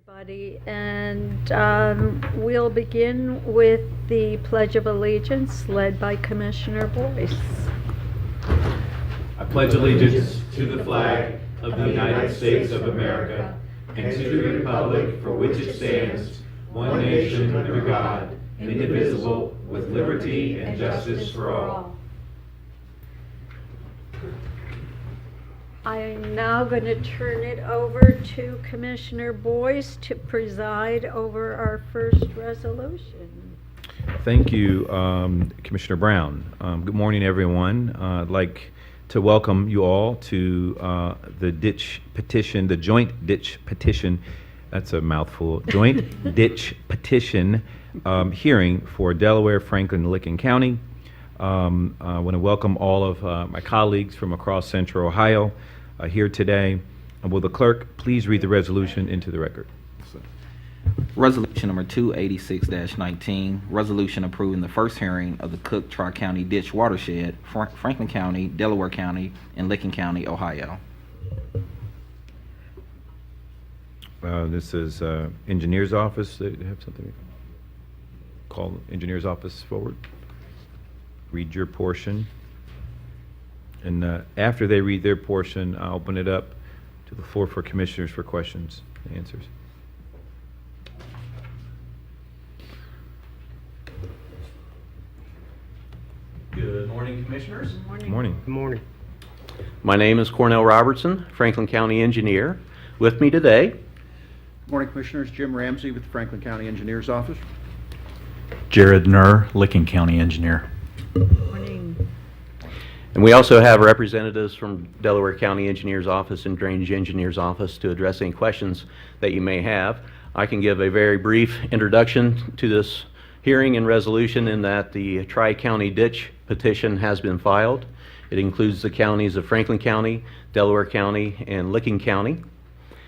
everybody, and we'll begin with the Pledge of Allegiance led by Commissioner Boyce. I pledge allegiance to the flag of the United States of America and to the republic for which it stands, one nation under God, indivisible, with liberty and justice for all. I am now going to turn it over to Commissioner Boyce to preside over our first resolution. Thank you, Commissioner Brown. Good morning, everyone. I'd like to welcome you all to the ditch petition, the joint ditch petition. That's a mouthful. Joint ditch petition hearing for Delaware, Franklin, and Licking County. I want to welcome all of my colleagues from across Central Ohio here today. And will the clerk please read the resolution into the record? Resolution number 286-19, resolution approving the first hearing of the Cook Tri-County Ditch Watershed, Franklin County, Delaware County, and Licking County, Ohio. This is engineer's office. They have something. Call engineer's office forward. Read your portion. And after they read their portion, I'll open it up to the floor for commissioners for questions and answers. Good morning, Commissioners. Good morning. Good morning. My name is Cornell Robertson, Franklin County Engineer. With me today, Good morning, Commissioners. Jim Ramsey with the Franklin County Engineers Office. Jared Nur, Licking County Engineer. Morning. and we also have representatives from Delaware County Engineers Office and Drainage Engineers Office to address any questions that you may have. I can give a very brief introduction to this hearing and resolution in that the Tri-County Ditch petition has been filed. It includes the counties of Franklin County, Delaware County, and Licking County.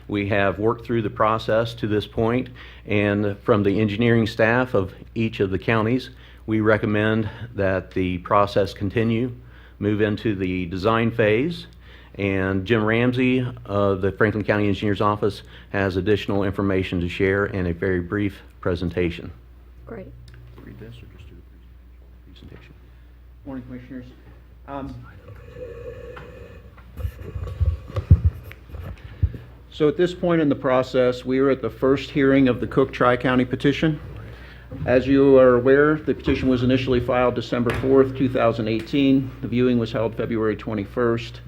We have worked through the process to this point, and from the engineering staff of each of the counties, we recommend that the process continue, move into the design phase, and Jim Ramsey of the Franklin County Engineers Office has additional information to share and a very brief presentation. Great. Read this or just do the Presentation. morning, Commissioners. So at this point in the process, we are at the first hearing of the Cook Tri-County petition. As you are aware, the petition was initially filed December 4th, 2018. The viewing was held February 21st.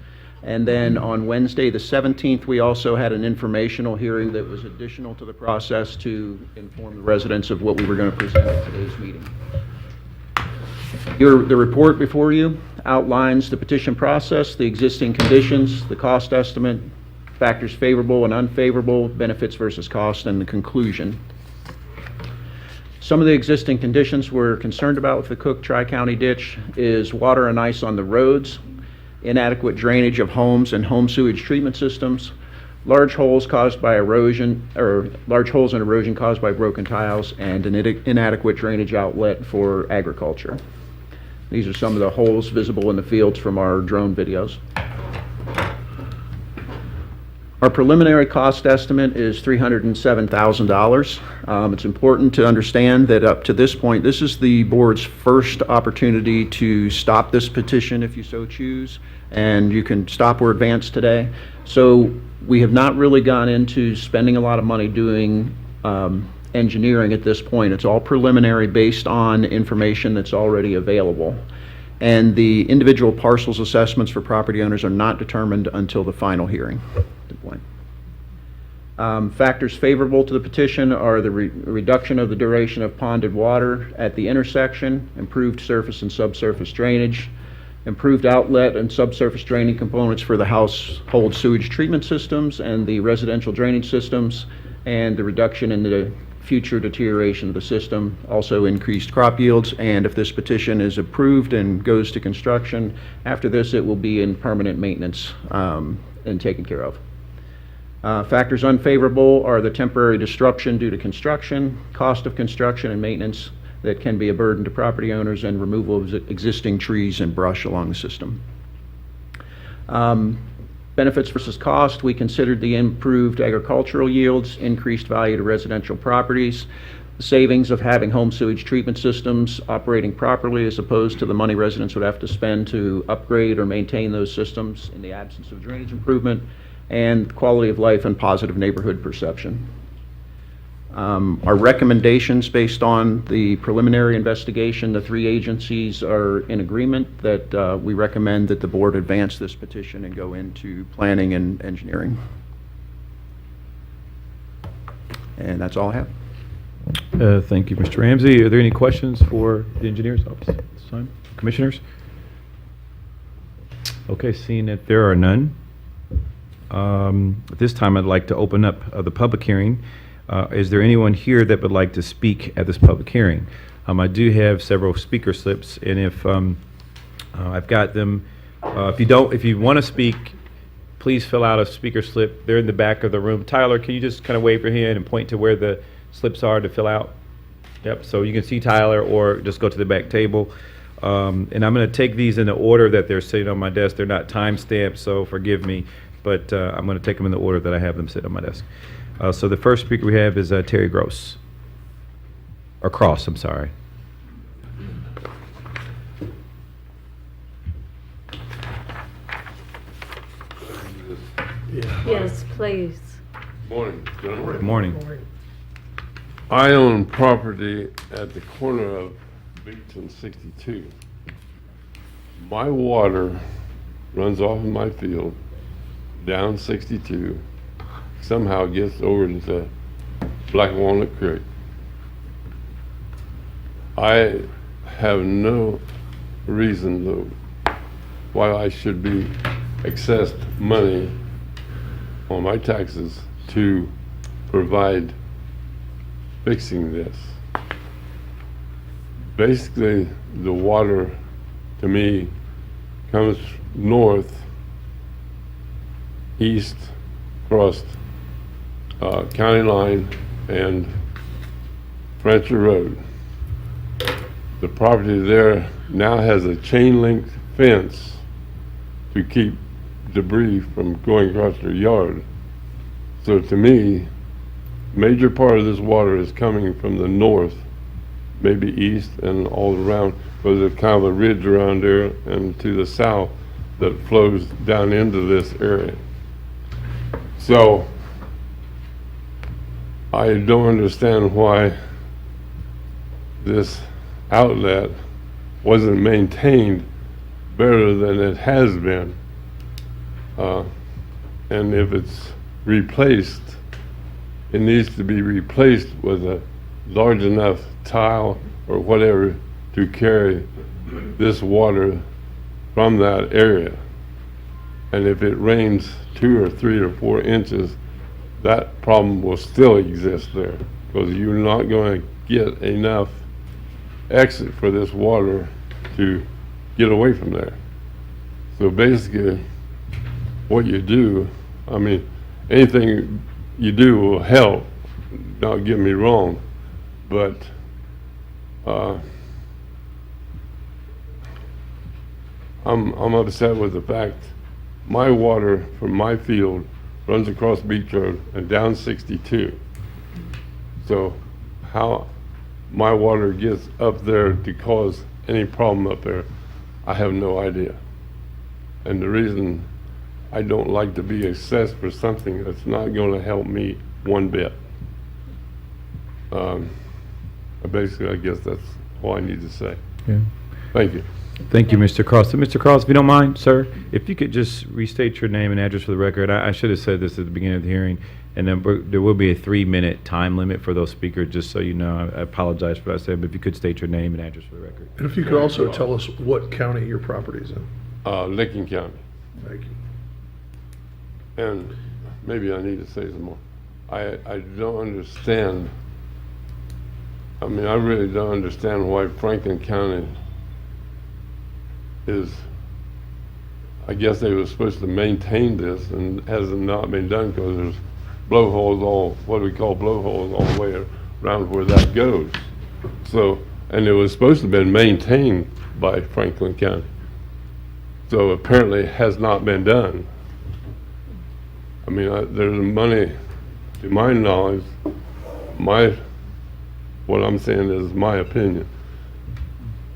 And then on Wednesday, the 17th, we also had an informational hearing that was additional to the process to inform the residents of what we were going to present at today's meeting. The report before you outlines the petition process, the existing conditions, the cost estimate, factors favorable and unfavorable, benefits versus cost, and the conclusion. Some of the existing conditions we're concerned about with the Cook Tri-County Ditch is water and ice on the roads, inadequate drainage of homes and home sewage treatment systems, large holes caused by erosion, or large holes in erosion caused by broken tiles, and an inadequate drainage outlet for agriculture. These are some of the holes visible in the fields from our drone videos. Our preliminary cost estimate is $307,000. It's important to understand that up to this point, this is the board's first opportunity to stop this petition if you so choose, and you can stop or advance today. So we have not really gone into spending a lot of money doing engineering at this point. It's all preliminary based on information that's already available. And the individual parcels assessments for property owners are not determined until the final hearing. Factors favorable to the petition are the reduction of the duration of ponded water at the intersection, improved surface and subsurface drainage, improved outlet and subsurface draining components for the household sewage treatment systems and the residential drainage systems, and the reduction in the future deterioration of the system, also increased crop yields. And if this petition is approved and goes to construction, after this it will be in permanent maintenance and taken care of. Factors unfavorable are the temporary disruption due to construction, cost of construction and maintenance that can be a burden to property owners, and removal of existing trees and brush along the system. Benefits versus cost, we considered the improved agricultural yields, increased value to residential properties, the savings of having home sewage treatment systems operating properly as opposed to the money residents would have to spend to upgrade or maintain those systems in the absence of drainage improvement, and quality of life and positive neighborhood perception. Our recommendations based on the preliminary investigation, the three agencies are in agreement that we recommend that the board advance this petition and go into planning and engineering. And that's all I have. Thank you, Mr. Ramsey. Are there any questions for the engineer's office at this time? Commissioners? Okay, seeing that there are none, at this time I'd like to open up the public hearing. Is there anyone here that would like to speak at this public hearing? I do have several speaker slips, and if I've got them, if you want to speak, please fill out a speaker slip. They're in the back of the room. Tyler, can you just kind of wave your hand and point to where the slips are to fill out? Yep, so you can see Tyler or just go to the back table. And I'm going to take these in the order that they're sitting on my desk. They're not time-stamped, so forgive me, but I'm going to take them in the order that I have them sit on my desk. So the first speaker we have is Terry Gross. Or Cross, I'm sorry. Yes, please. Morning, gentlemen. Good morning. I own property at the corner of Beach and 62. My water runs off of my field down 62, somehow gets over into Black Walnut Creek. I have no reason though why I should be assessed money on my taxes to provide fixing this. Basically, the water to me comes north, east, across county line and Francher Road. The property there now has a chain link fence to keep debris from going across their yard. So to me, major part of this water is coming from the north, maybe east and all around, but there's kind of a ridge around there and to the south that flows down into this area. So I don't understand why this outlet wasn't maintained better than it has been. And if it's replaced, it needs to be replaced with a large enough tile or whatever to carry this water from that area. And if it rains 2 or 3 or 4 inches, that problem will still exist there because you're not going to get enough exit for this water to get away from there. So basically, what you do, I mean, anything you do will help, don't get me wrong, but I'm upset with the fact my water from my field runs across Beach Road and down 62. So how my water gets up there to cause any problem up there, I have no idea. And the reason I don't like to be assessed for something that's not going to help me one bit. Basically, I guess that's all I need to say. Yeah. Thank you. Thank you, Mr. Cross. So, Mr. Cross, if you don't mind, sir, if you could just restate your name and address for the record. I should have said this at the beginning of the hearing, and then there will be a 3-minute time limit for those speakers, just so you know. I apologize for what I said, but if you could state your name and address for the record. And if you could also tell us what county your property's in. Licking County. Thank you. And maybe I need to say some more. I don't understand. I mean, I really don't understand why Franklin County is, I guess they were supposed to maintain this and hasn't not been done because there's blowholes all, what we call blowholes all the way around where that goes. So, and it was supposed to have been maintained by Franklin County. So apparently it has not been done. I mean, there's money, to my knowledge, what I'm saying is my opinion,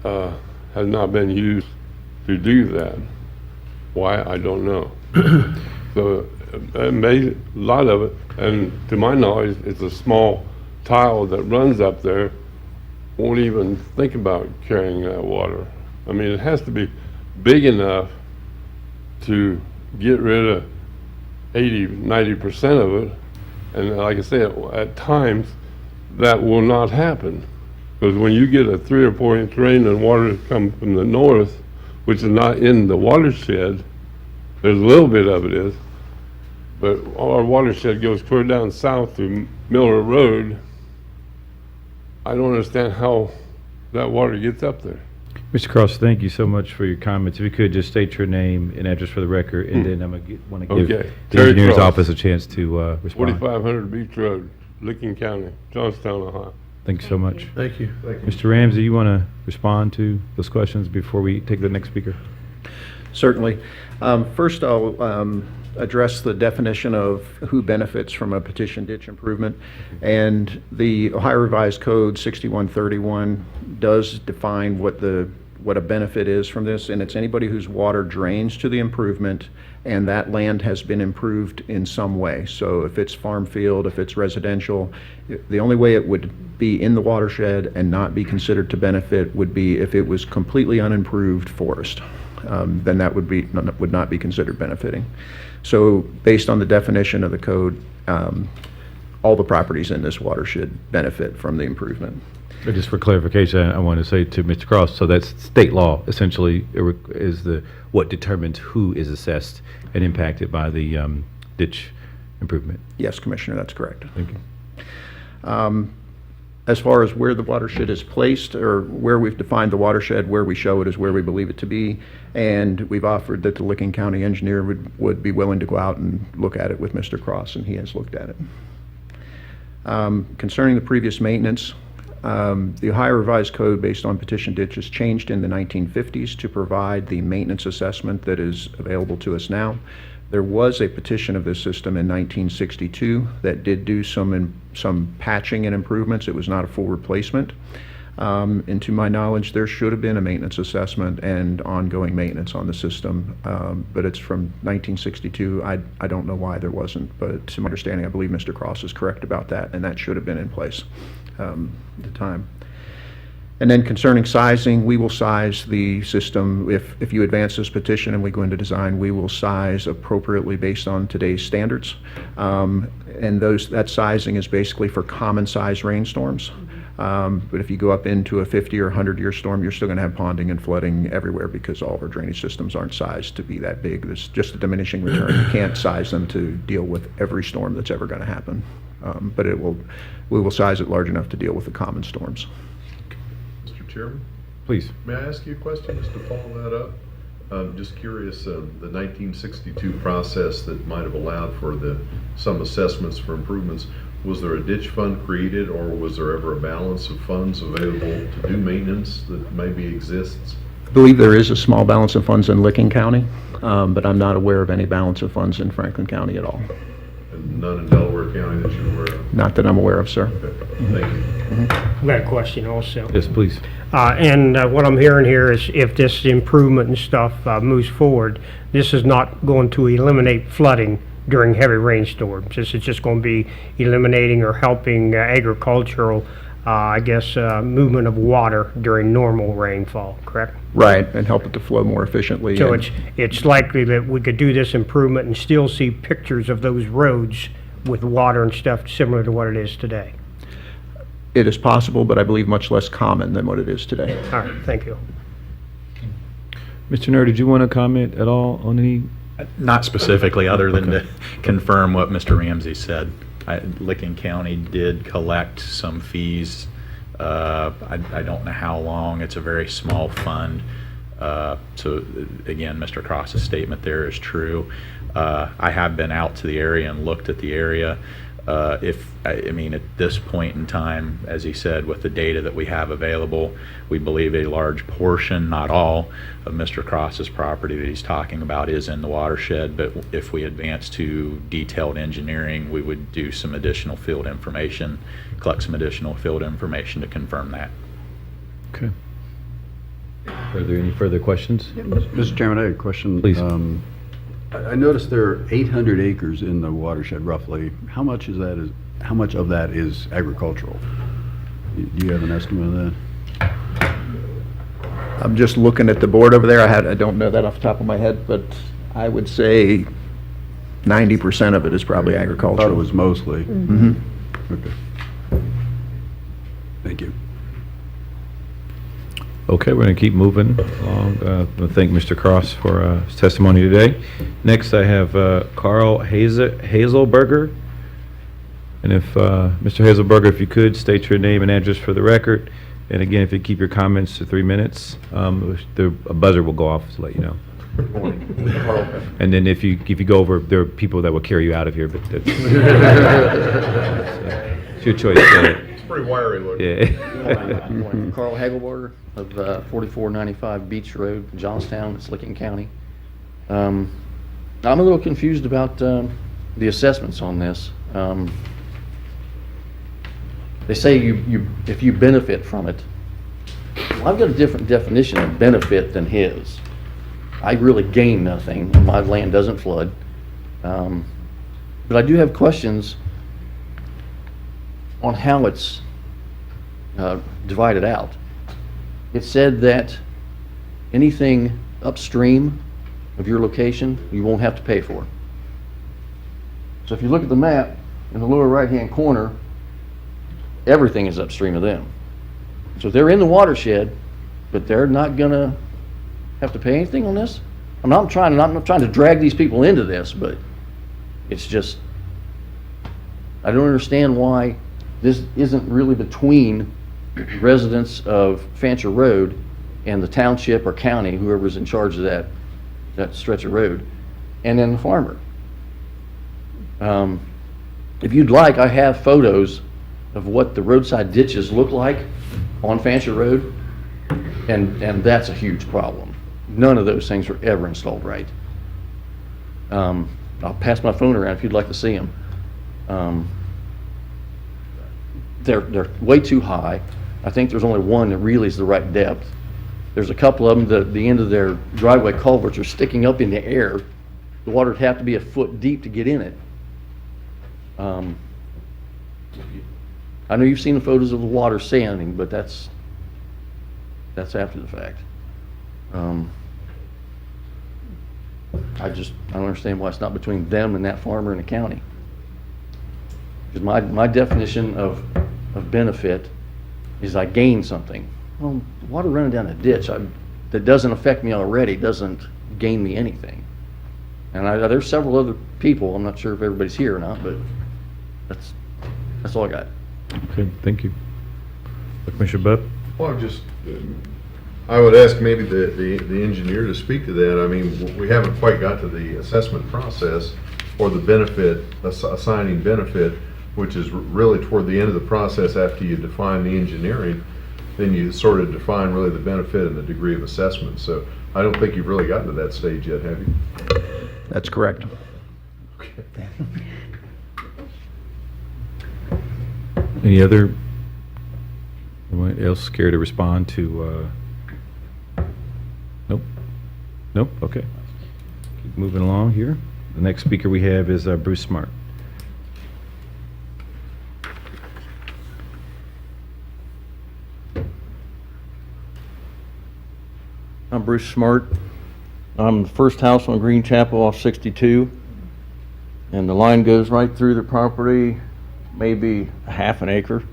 has not been used to do that. Why, I don't know. So, a lot of it, and to my knowledge, it's a small tile that runs up there, won't even think about carrying that water. I mean, it has to be big enough to get rid of 80–90% of it. And like I said, at times, that will not happen. Because when you get a 3 or 4 inch rain and water comes from the north, which is not in the watershed, there's a little bit of it is, but our watershed goes clear down south through Miller Road. I don't understand how that water gets up there. Mr. Cross, thank you so much for your comments. If you could just state your name and address for the record, and then I'm gonna want to give Okay. the Terry engineer's Cross. office a chance to respond. 4500 Beach Road, Licking County, Johnstown, Ohio. Thank you so much. Thank you. Mr. Ramsey, you want to respond to those questions before we take the next speaker? Certainly. First, I'll address the definition of who benefits from a petition ditch improvement. And the Ohio Revised Code 6131 does define what a benefit is from this, and it's anybody whose water drains to the improvement and that land has been improved in some way. So if it's farm field, if it's residential, the only way it would be in the watershed and not be considered to benefit would be if it was completely unimproved forest. Then that would not be considered benefiting. So based on the definition of the code, all the properties in this watershed benefit from the improvement. But just for clarification, I want to say to Mr. Cross, so that's state law, essentially, is what determines who is assessed and impacted by the ditch improvement. Yes, Commissioner, that's correct. Thank you. As far as where the watershed is placed, or where we've defined the watershed, where we show it is where we believe it to be, and we've offered that the Licking County engineer would be willing to go out and look at it with Mr. Cross, and he has looked at it. Concerning the previous maintenance, the Ohio Revised Code based on petition ditches changed in the 1950s to provide the maintenance assessment that is available to us now. There was a petition of this system in 1962 that did do some patching and improvements. It was not a full replacement. And to my knowledge, there should have been a maintenance assessment and ongoing maintenance on the system, but it's from 1962. I don't know why there wasn't, but to my understanding, I believe Mr. Cross is correct about that, and that should have been in place at the time. And then concerning sizing, we will size the system. If you advance this petition and we go into design, we will size appropriately based on today's standards. And that sizing is basically for common size rainstorms. But if you go up into a 50 or 100-year storm, you're still going to have ponding and flooding everywhere because all of our drainage systems aren't sized to be that big. There's just a diminishing return. You can't size them to deal with every storm that's ever going to happen. But we will size it large enough to deal with the common storms. Mr. Chairman, Please. may I ask you a question just to follow that up? I'm just curious, the 1962 process that might have allowed for some assessments for improvements, was there a ditch fund created, or was there ever a balance of funds available to do maintenance that maybe exists? I believe there is a small balance of funds in Licking County, but I'm not aware of any balance of funds in Franklin County at all. And none in Delaware County that you're aware of? Not that I'm aware of, sir. Okay, thank you. I've got a question also. Yes, please. And what I'm hearing here is if this improvement and stuff moves forward, this is not going to eliminate flooding during heavy rainstorms. This is just going to be eliminating or helping agricultural, movement of water during normal rainfall, correct? Right, and help it to flow more efficiently. So and- it's likely that we could do this improvement and still see pictures of those roads with water and stuff similar to what it is today. It is possible, but I believe much less common than what it is today. All right, thank you. Mr. Nur, did you want to comment at all on any? Not specifically, other than to confirm what Mr. Ramsey said. Licking County did collect some fees. I don't know how long. It's a very small fund. So again, Mr. Cross's statement there is true. I have been out to the area and looked at the area. I mean, at this point in time, as he said, with the data that we have available, we believe a large portion, not all, of Mr. Cross's property that he's talking about is in the watershed. But if we advance to detailed engineering, we would do some additional field information, collect some additional field information to confirm that. Okay. Are there any further questions? Mr. Chairman, I have a question. Please. I noticed there are 800 acres in the watershed roughly. How much of that is agricultural? Do you have an estimate of that? I'm just looking at the board over there. I don't know that off the top of my head, but I would say 90% of it is probably I thought it agricultural. was mostly. Mhm. Okay. Thank you. Okay, we're going to keep moving along. I thank Mr. Cross for his testimony today. Next, I have Carl Hazelberger. And if, Mr. Hazelberger, if you could, state your name and address for the record. And again, if you keep your comments to 3 minutes, a buzzer will go off to let you know. And then if you go over, there are people that will carry you out of here, but that's, it's your choice. It's pretty wiry looking. Yeah. Carl Hagelberger of 4495 Beach Road, Johnstown, it's Licking County. I'm a little confused about the assessments on this. They say if you benefit from it. Well, I've got a different definition of benefit than his. I really gain nothing, and my land doesn't flood. But I do have questions on how it's divided out. It said that anything upstream of your location, you won't have to pay for. So if you look at the map, in the lower right-hand corner, everything is upstream of them. So they're in the watershed, but they're not gonna have to pay anything on this? I'm not trying to drag these people into this, but it's just, I don't understand why this isn't really between residents of Fancher Road and the township or county, whoever's in charge of that stretch of road, and then the farmer. If you'd like, I have photos of what the roadside ditches look like on Fancher Road, and that's a huge problem. None of those things were ever installed right. I'll pass my phone around if you'd like to see them. They're way too high. I think there's only one that really is the right depth. There's a couple of them, the end of their driveway culverts are sticking up in the air. The water would have to be a foot deep to get in it. I know you've seen the photos of the water sanding, but that's after the fact. I don't understand why it's not between them and that farmer in the county. Because my definition of benefit is I gain something. Well, water running down a ditch that doesn't affect me already doesn't gain me anything. And there's several other people, I'm not sure if everybody's here or not, but that's all I got. Okay, thank you. Commissioner Bubb? Well, I would ask maybe the engineer to speak to that. I mean, we haven't quite got to the assessment process or the benefit, assigning benefit, which is really toward the end of the process after you define the engineering. Then you sort of define really the benefit and the degree of assessment. So I don't think you've really gotten to that stage yet, have you? That's correct. Any other, anyone else scared to respond to, nope, nope, okay. Keep moving along here. The next speaker we have is Bruce Smart. I'm Bruce Smart. I'm the first house on Green Chapel off 62. And the line goes right through the property, maybe a half an acre.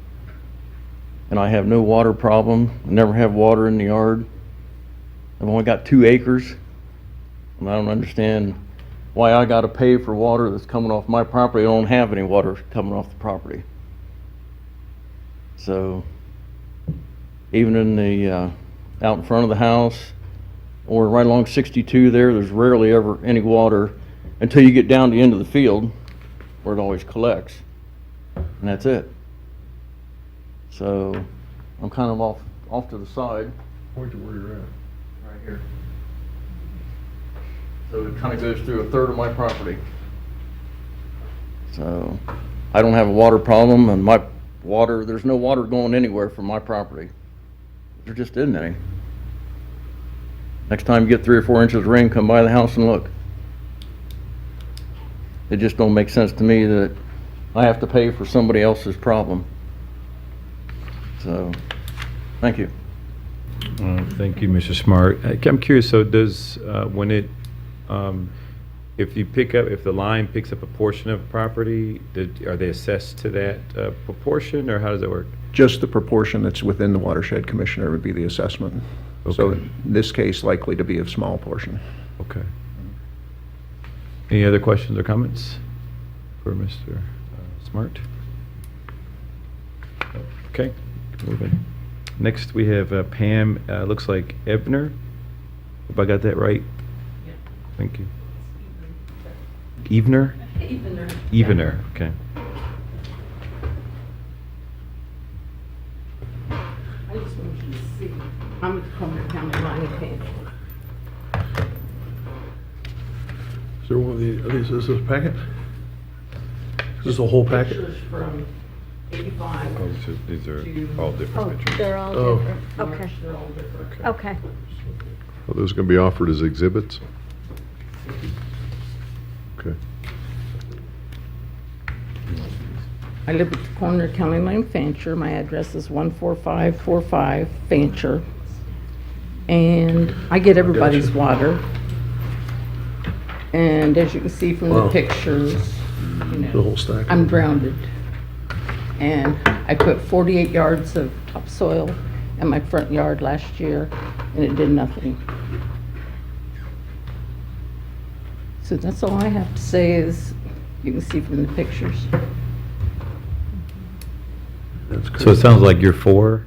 And I have no water problem. I never have water in the yard. I've only got 2 acres. And I don't understand why I gotta pay for water that's coming off my property. I don't have any water coming off the property. So, even in the, out in front of the house, or right along 62 there's rarely ever any water until you get down to the end of the field where it always collects. And that's it. So I'm kind of off to the side. Point to where you're at. Right here. So it kind of goes through a third of my property. So I don't have a water problem, and my water, there's no water going anywhere from my property. There just isn't any. Next time you get 3 or 4 inches of rain, come by the house and look. It just don't make sense to me that I have to pay for somebody else's problem. So, thank you. Thank you, Mr. Smart. I'm curious, so does, when it, if the line picks up a portion of property, are they assessed to that proportion, or how does that work? Just the proportion that's within the watershed, Commissioner, would be the assessment. So Okay. in this case, likely to be a small portion. Okay. Any other questions or comments for Mr. Smart? Okay, moving. Next, we have Pam, looks like Ebner. Hope I got that right? Yeah. Thank you. Evener? Evener. Evener, okay. I just want you to see, I'm at the Corner County line of Page. Is there one of these, is this a packet? Is this a whole packet? Pictures from 85. Oh, so these are all Oh, different pictures. they're all Oh. different. Okay, They're all different. okay. Are those going to be offered as exhibits? Okay. I live at the corner of County Line, Fancher. My address is 14545 Fancher. And I get everybody's water. And as you can see from the Wow. pictures, you The know, whole stack? I'm grounded. And I put 48 yards of topsoil in my front yard last year, and it did nothing. So that's all I have to say is, you can see from the pictures. That's So it crazy. sounds like you're for?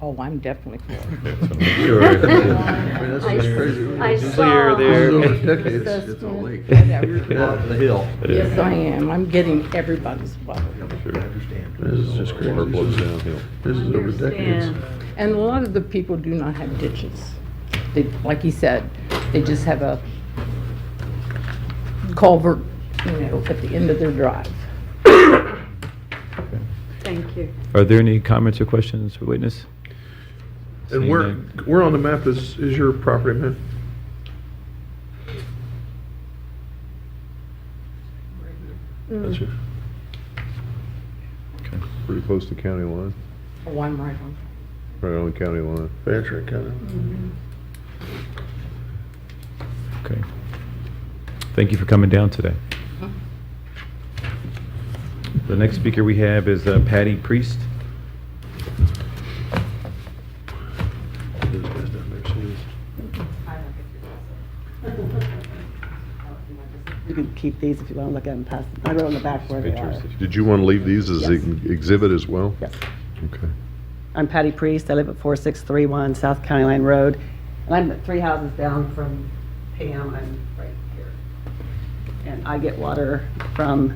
Oh, I'm definitely for it. Sure. I mean, that's crazy. I Clear saw. there. This is over decades. It's a lake. Whatever. Up the hill. Yes, I am. I'm getting everybody's water. This is just crazy. Water flows downhill. This is over decades. Understand. And a lot of the people do not have ditches. They, like he said, they just have a culvert, you know, at the end of their drive. Thank you. Are there any comments or questions for witness? And Seeing where on the map is your property, man? Gotcha. Pretty close to county line, Oh, I'm right on. right on the county line. Fancher, kind of. Okay. Thank you for coming down today. The next speaker we have is Patty Priest. Those guys down there, see this? You can keep these if you want to look at them past. I wrote on the back where they are. Did you want to leave these as Yes. an exhibit as well? Yes. Okay. I'm Patty Priest. I live at 4631 South County Line Road. And I'm 3 houses down from Pam. I'm right here. And I get water from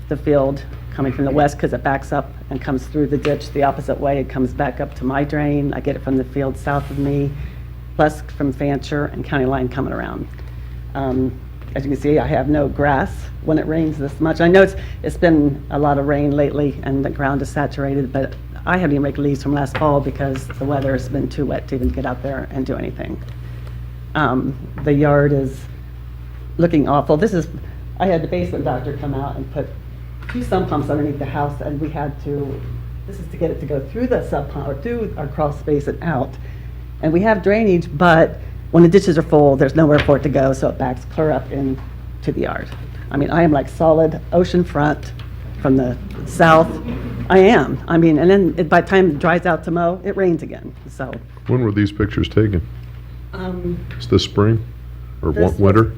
the field coming from the west because it backs up and comes through the ditch the opposite way. It comes back up to my drain. I get it from the field south of me, plus from Fancher and County Line coming around. As you can see, I have no grass when it rains this much. I know it's been a lot of rain lately and the ground is saturated, but I haven't even raked leaves from last fall because the weather has been too wet to even get out there and do anything. The yard is looking awful. I had the basement doctor come out and put 2 sump pumps underneath the house, and we had to, this is to get it to go through the sump pump, or through our crawl space and out. And we have drainage, but when the ditches are full, there's nowhere for it to go, so it backs clear up into the yard. I mean, I am like solid ocean front from the south. I am. I mean, and then by the time it dries out to mow, it rains again, so. When were these pictures taken? It's this spring or This was- winter?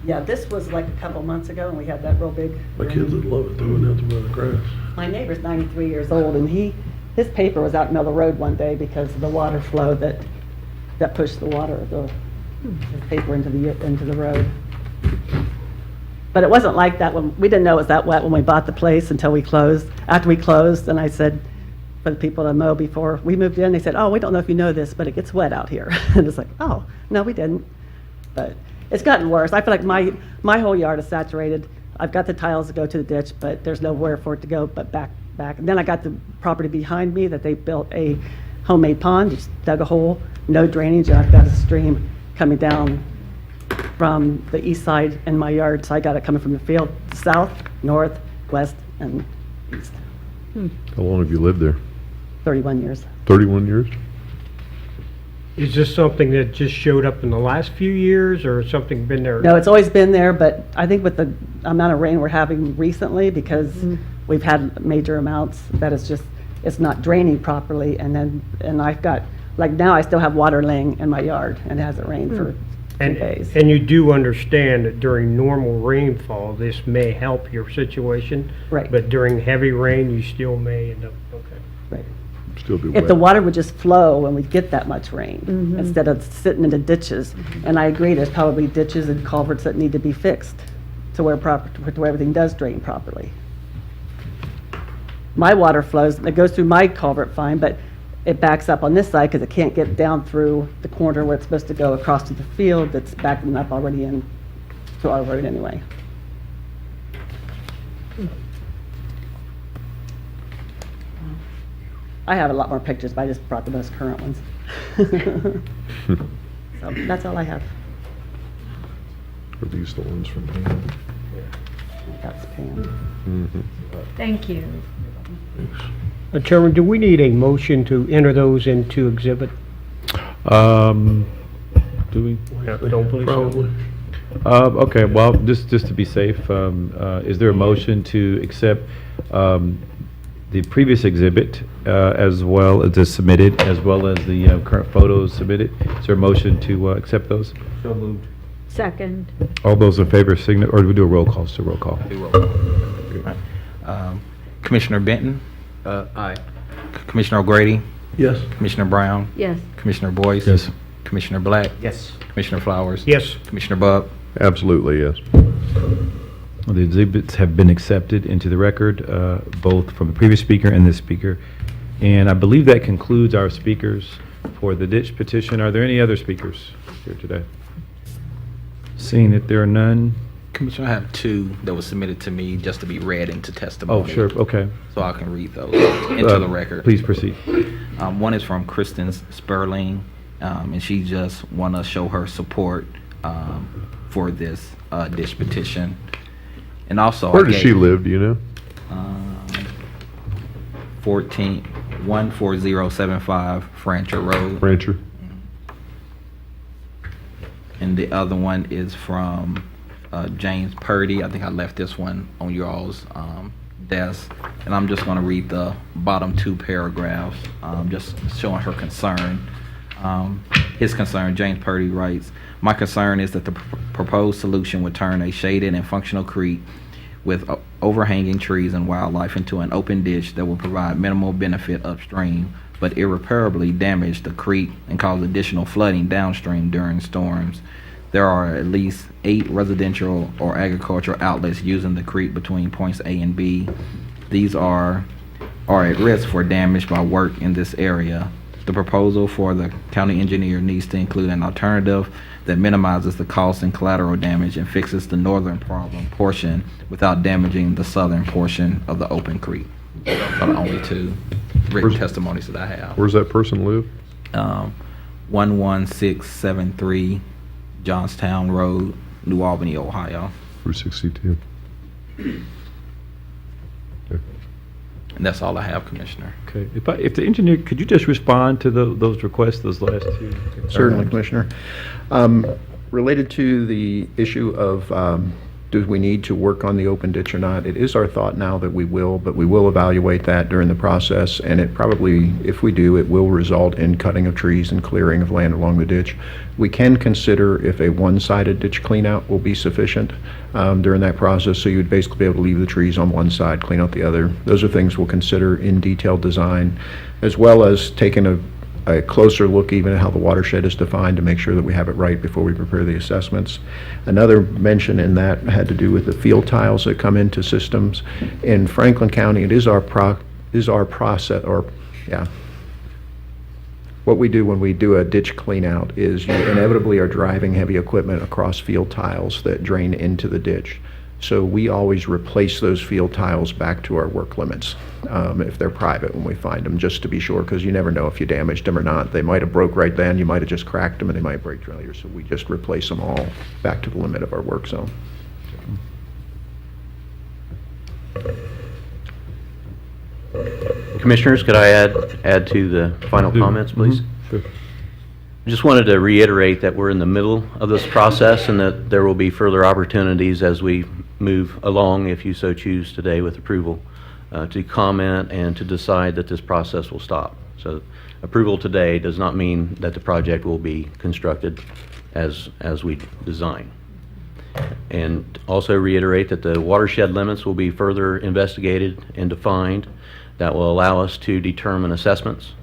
Yeah, this was like a couple months ago, and we had that real big. My kids would love it. They wouldn't have to mow the grass. My neighbor's 93 years old, and his paper was out in the middle of the road one day because of the water flow that pushed the water, his paper into the road. But it wasn't like that when, we didn't know it was that wet when we bought the place until we closed. After we closed, and I said, for the people to mow before we moved in, they said, oh, we don't know if you know this, but it gets wet out here. And it's like, oh, no, we didn't. But it's gotten worse. I feel like my whole yard is saturated. I've got the tiles to go to the ditch, but there's nowhere for it to go but back. And then I got the property behind me that they built a homemade pond, just dug a hole, no drainage, and I've got a stream coming down from the east side in my yard. So I got it coming from the field, south, north, west, and east. How long have you lived there? 31 years. 31 years? Is this something that just showed up in the last few years, or something been there? No, it's always been there, but I think with the amount of rain we're having recently, because we've had major amounts, that it's not draining properly, and I've got, like now I still have water laying in my yard, and it hasn't rained for 2 days. And you do understand that during normal rainfall, this may help your situation? Right. But during heavy rain, you still may end up, okay. Right. Still be If the wet. water would just flow when we get that much rain, instead of sitting in the ditches. And I agree, there's probably ditches and culverts that need to be fixed to where everything does drain properly. My water flows, it goes through my culvert fine, but it backs up on this side because it can't get down through the corner where it's supposed to go across to the field that's backing up already in to our road anyway. I have a lot more pictures, but I just brought the most current ones. So that's all I have. Are these the ones from Pam? That's Pam. Thank you. Chairman, do we need a motion to enter those into exhibit? Do we? Yeah, I don't believe so. Probably. Okay, well, just to be safe, is there a motion to accept the previous exhibit as well as the submitted, as well as the current photos submitted? Is there a motion to accept those? So moved. Second. All those in favor, signify, or do we do a roll call? So roll call. Commissioner Benton, Aye. Commissioner O'Grady, Yes. Commissioner Brown, Yes. Commissioner Boyce. Yes. Commissioner Black, Yes. Commissioner Flowers. Yes. Commissioner Bub. Absolutely, yes. Well, the exhibits have been accepted into the record, both from the previous speaker and this speaker. And I believe that concludes our speakers for the ditch petition. Are there any other speakers here today? Seeing that there are none. Commissioner, I have 2 that was submitted to me just to be read into testimony. Oh, sure, okay. So I can read those into the record. Please proceed. One is from Kristen Sperling, and she just want to show her support for this ditch petition. And also, Where does she live, do you know? 14075 Francher Road. Rancher? And the other one is from James Purdy. I think I left this one on your all's desk. And I'm just going to read the bottom 2 paragraphs, just showing her concern. His concern, James Purdy writes, "My concern is that the proposed solution would turn a shaded and functional creek with overhanging trees and wildlife into an open ditch that will provide minimal benefit upstream, but irreparably damage the creek and cause additional flooding downstream during storms. There are at least 8 residential or agricultural outlets using the creek between points A and B. These are at risk for damage by work in this area. The proposal for the county engineer needs to include an alternative that minimizes the cost and collateral damage and fixes the northern problem portion without damaging the southern portion of the open creek." Those are the only 2 written testimonies that I have. Where's that person live? 11673 Johnstown Road, New Albany, Ohio. Route 62. And that's all I have, Commissioner. Okay, if the engineer, could you just respond to those requests, those last 2? Certainly, Commissioner. Related to the issue of do we need to work on the open ditch or not, it is our thought now that we will, but we will evaluate that during the process, and it probably, if we do, it will result in cutting of trees and clearing of land along the ditch. We can consider if a one-sided ditch cleanout will be sufficient during that process, so you would basically be able to leave the trees on one side, clean out the other. Those are things we'll consider in detailed design, as well as taking a a closer look even at how the watershed is defined to make sure that we have it right before we prepare the assessments. Another mention in that had to do with the field tiles that come into systems. In Franklin County, it is our process, what we do when we do a ditch clean out is you inevitably are driving heavy equipment across field tiles that drain into the ditch. So we always replace those field tiles back to our work limits, if they're private when we find them, just to be sure, because you never know if you damaged them or not. They might have broke right then, you might have just cracked them, and they might break later. So we just replace them all back to the limit of our work zone. Commissioners, could I add to the final comments, please? Sure. I just wanted to reiterate that we're in the middle of this process and that there will be further opportunities as we move along, if you so choose today with approval, to comment and to decide that this process will stop. So approval today does not mean that the project will be constructed as we design. And also reiterate that the watershed limits will be further investigated and defined. That will allow us to determine assessments,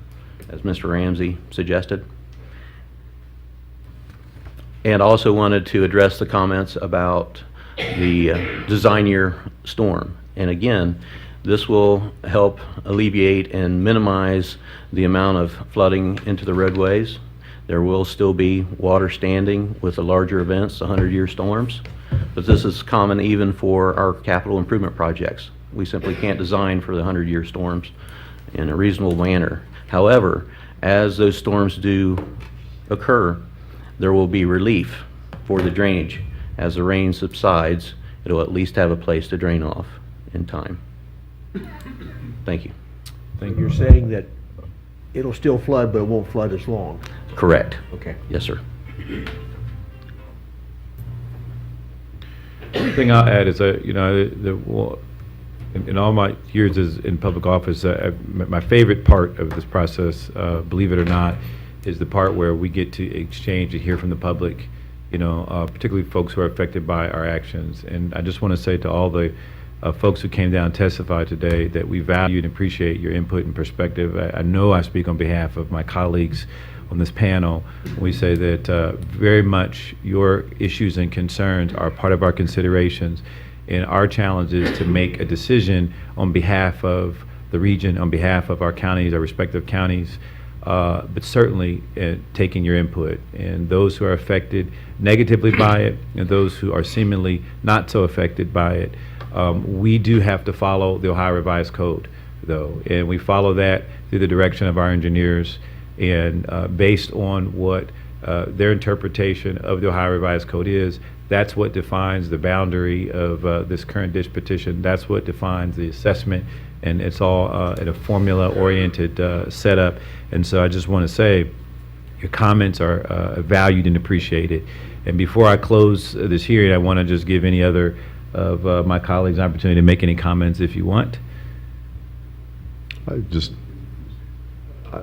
as Mr. Ramsey suggested. And also wanted to address the comments about the design year storm. And again, this will help alleviate and minimize the amount of flooding into the roadways. There will still be water standing with the larger events, the 100-year storms, but this is common even for our capital improvement projects. We simply can't design for the 100-year storms in a reasonable manner. However, as those storms do occur, there will be relief for the drainage. As the rain subsides, it'll at least have a place to drain off in time. Thank you. Thank you. You're saying that it'll still flood, but it won't flood as long? Correct. Okay. Yes, sir. The thing I'll add is, in all my years in public office, my favorite part of this process, believe it or not, is the part where we get to exchange and hear from the public, particularly folks who are affected by our actions. And I just want to say to all the folks who came down and testified today that we value and appreciate your input and perspective. I know I speak on behalf of my colleagues on this panel. We say that very much your issues and concerns are part of our considerations, and our challenge is to make a decision on behalf of the region, on behalf of our counties, our respective counties, but certainly taking your input. And those who are affected negatively by it, and those who are seemingly not so affected by it, we do have to follow the Ohio Revised Code, though, and we follow that through the direction of our engineers, and based on what their interpretation of the Ohio Revised Code is, that's what defines the boundary of this current ditch petition. That's what defines the assessment, and it's all in a formula-oriented setup. And so I just want to say your comments are valued and appreciated. And before I close this hearing, I want to just give any other of my colleagues an opportunity to make any comments if you want.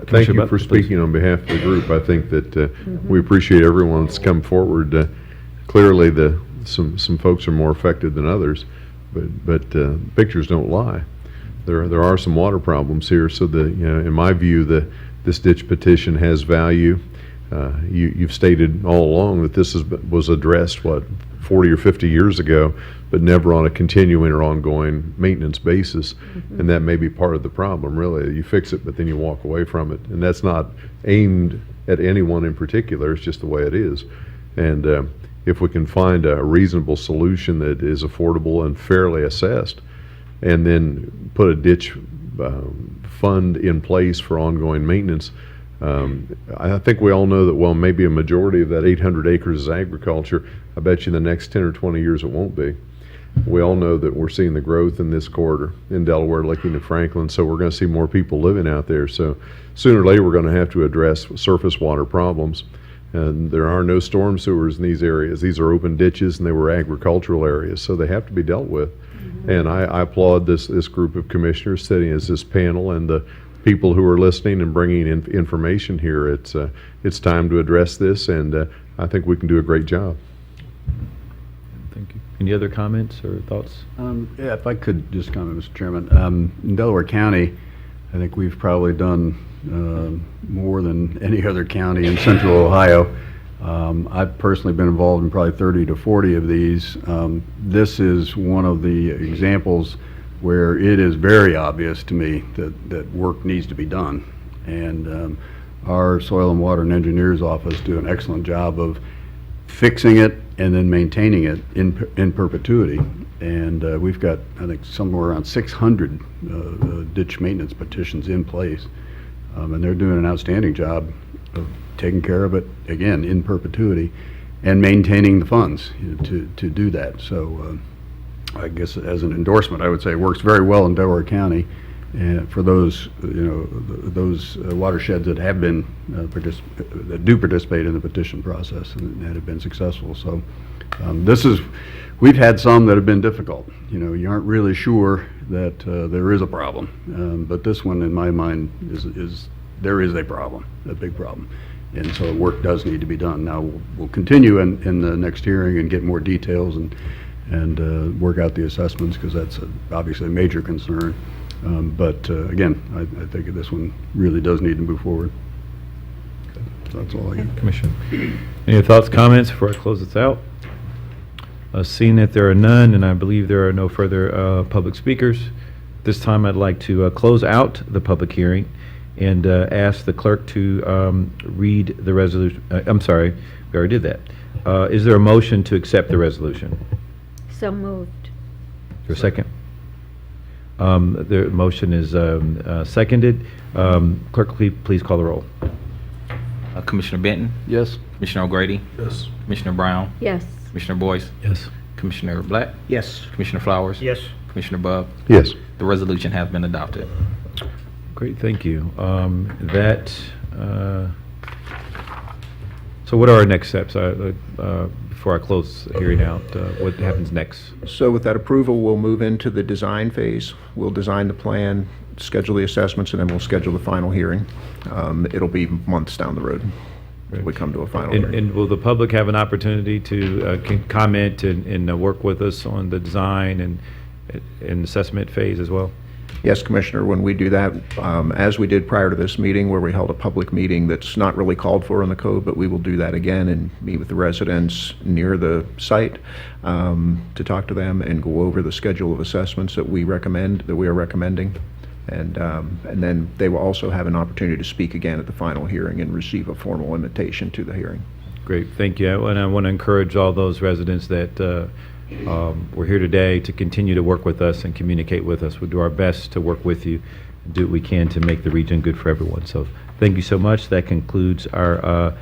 Thank you for speaking on behalf of the group. I think that we appreciate everyone that's come forward. Clearly, some folks are more affected than others, but pictures don't lie. There are some water problems here. So in my view, this ditch petition has value. You've stated all along that this was addressed 40 or 50 years ago, but never on a continuing or ongoing maintenance basis. And that may be part of the problem, really. You fix it, but then you walk away from it. And that's not aimed at anyone in particular. It's just the way it is. And if we can find a reasonable solution that is affordable and fairly assessed, and then put a ditch fund in place for ongoing maintenance, I think we all know that while maybe a majority of that 800 acres is agriculture, I bet you in the next 10 or 20 years it won't be. We all know that we're seeing the growth in this corridor in Delaware, Licking, and Franklin, so we're going to see more people living out there. So sooner or later we're going to have to address surface water problems. And there are no storm sewers in these areas. These are open ditches, and they were agricultural areas, so they have to be dealt with. And I applaud this group of commissioners sitting as this panel and the people who are listening and bringing in information here. It's time to address this, and I think we can do a great job. Thank you. Any other comments or thoughts? Yeah, if I could just comment, Mr. Chairman. In Delaware County, I think we've probably done more than any other county in central Ohio. I've personally been involved in probably 30 to 40 of these. This is one of the examples where it is very obvious to me that work needs to be done. And our Soil and Water and Engineers Office do an excellent job of fixing it and then maintaining it in perpetuity. And we've got, I think, somewhere around 600 ditch maintenance petitions in place. And they're doing an outstanding job of taking care of it, again, in perpetuity, and maintaining the funds, you know, to do that. So I guess as an endorsement, I would say it works very well in Delaware County for those, those watersheds that have been, that do participate in the petition process and that have been successful. So we've had some that have been difficult. You aren't really sure that there is a problem, but this one, in my mind, there is a problem, a big problem. And so work does need to be done. Now, we'll continue in the next hearing and get more details and work out the assessments, because that's obviously a major concern. But again, I think this one really does need to move forward. So that's all I got. Commissioner, any thoughts, comments before I close this out? Seeing that there are none, and I believe there are no further public speakers, this time I'd like to close out the public hearing and ask the clerk to read the resolution. I'm sorry, we already did that. Is there a motion to accept the resolution? So moved. Is there a second? The motion is seconded. Clerk, please call the roll. Commissioner Benton, Yes? Commissioner O'Grady, Yes. Commissioner Brown, Yes. Commissioner Boyce, Yes. Commissioner Black, Yes. Commissioner Flowers, Yes. Commissioner Bub. Yes. The resolution has been adopted. Great, thank you. So what are our next steps? Before I close the hearing out, what happens next? So with that approval, we'll move into the design phase. We'll design the plan, schedule the assessments, and then we'll schedule the final hearing. It'll be months down the road when we come to a final hearing. And will the public have an opportunity to comment and work with us on the design and assessment phase as well? Yes, Commissioner, when we do that, as we did prior to this meeting, where we held a public meeting that's not really called for in the code, but we will do that again and meet with the residents near the site to talk to them and go over the schedule of assessments that we are recommending. And then they will also have an opportunity to speak again at the final hearing and receive a formal invitation to the hearing. Great, thank you. And I want to encourage all those residents that we're here today to continue to work with us and communicate with us. We'll do our best to work with you, do what we can to make the region good for everyone. So thank you so much. That concludes our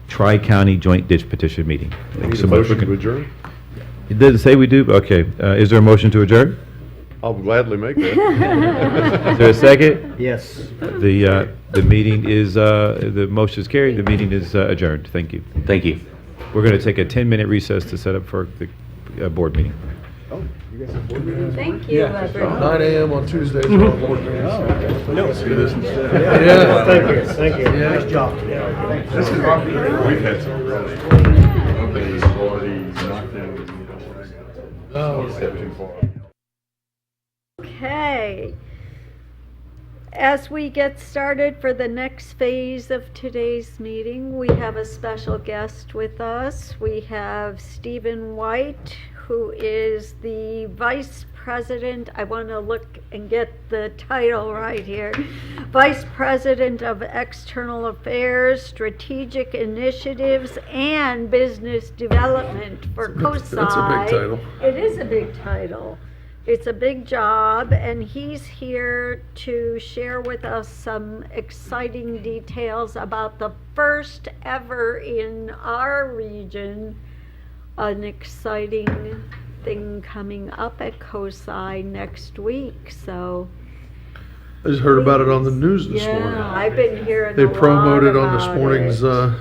Tri-County Joint Ditch Petition meeting. Thank you so much. Motion to adjourn? It doesn't say we do? Okay. Is there a motion to adjourn? I'll gladly make that. Is there a second? Yes. The meeting is, the motion is carried. The meeting is adjourned. Thank you. Thank you. We're going to take a 10-minute recess to set up for the board meeting. Thank you, everyone. 9 a.m. on Tuesdays are all board meetings. Let's do this instead. Yeah, thank you. Nice job. We've had some really, things already knocked in. Oh. Step too far. Okay. As we get started for the next phase of today's meeting, we have a special guest with us. We have Stephen White, who is the Vice President, I want to look and get the title right here, Vice President of External Affairs, Strategic Initiatives, and Business Development for COSI. That's a big title. It is a big title. It's a big job, and he's here to share with us some exciting details about the first ever in our region, an exciting thing coming up at COSI next week. So I just heard about it on the news this morning. yeah, I've been hearing They a lot promoted on about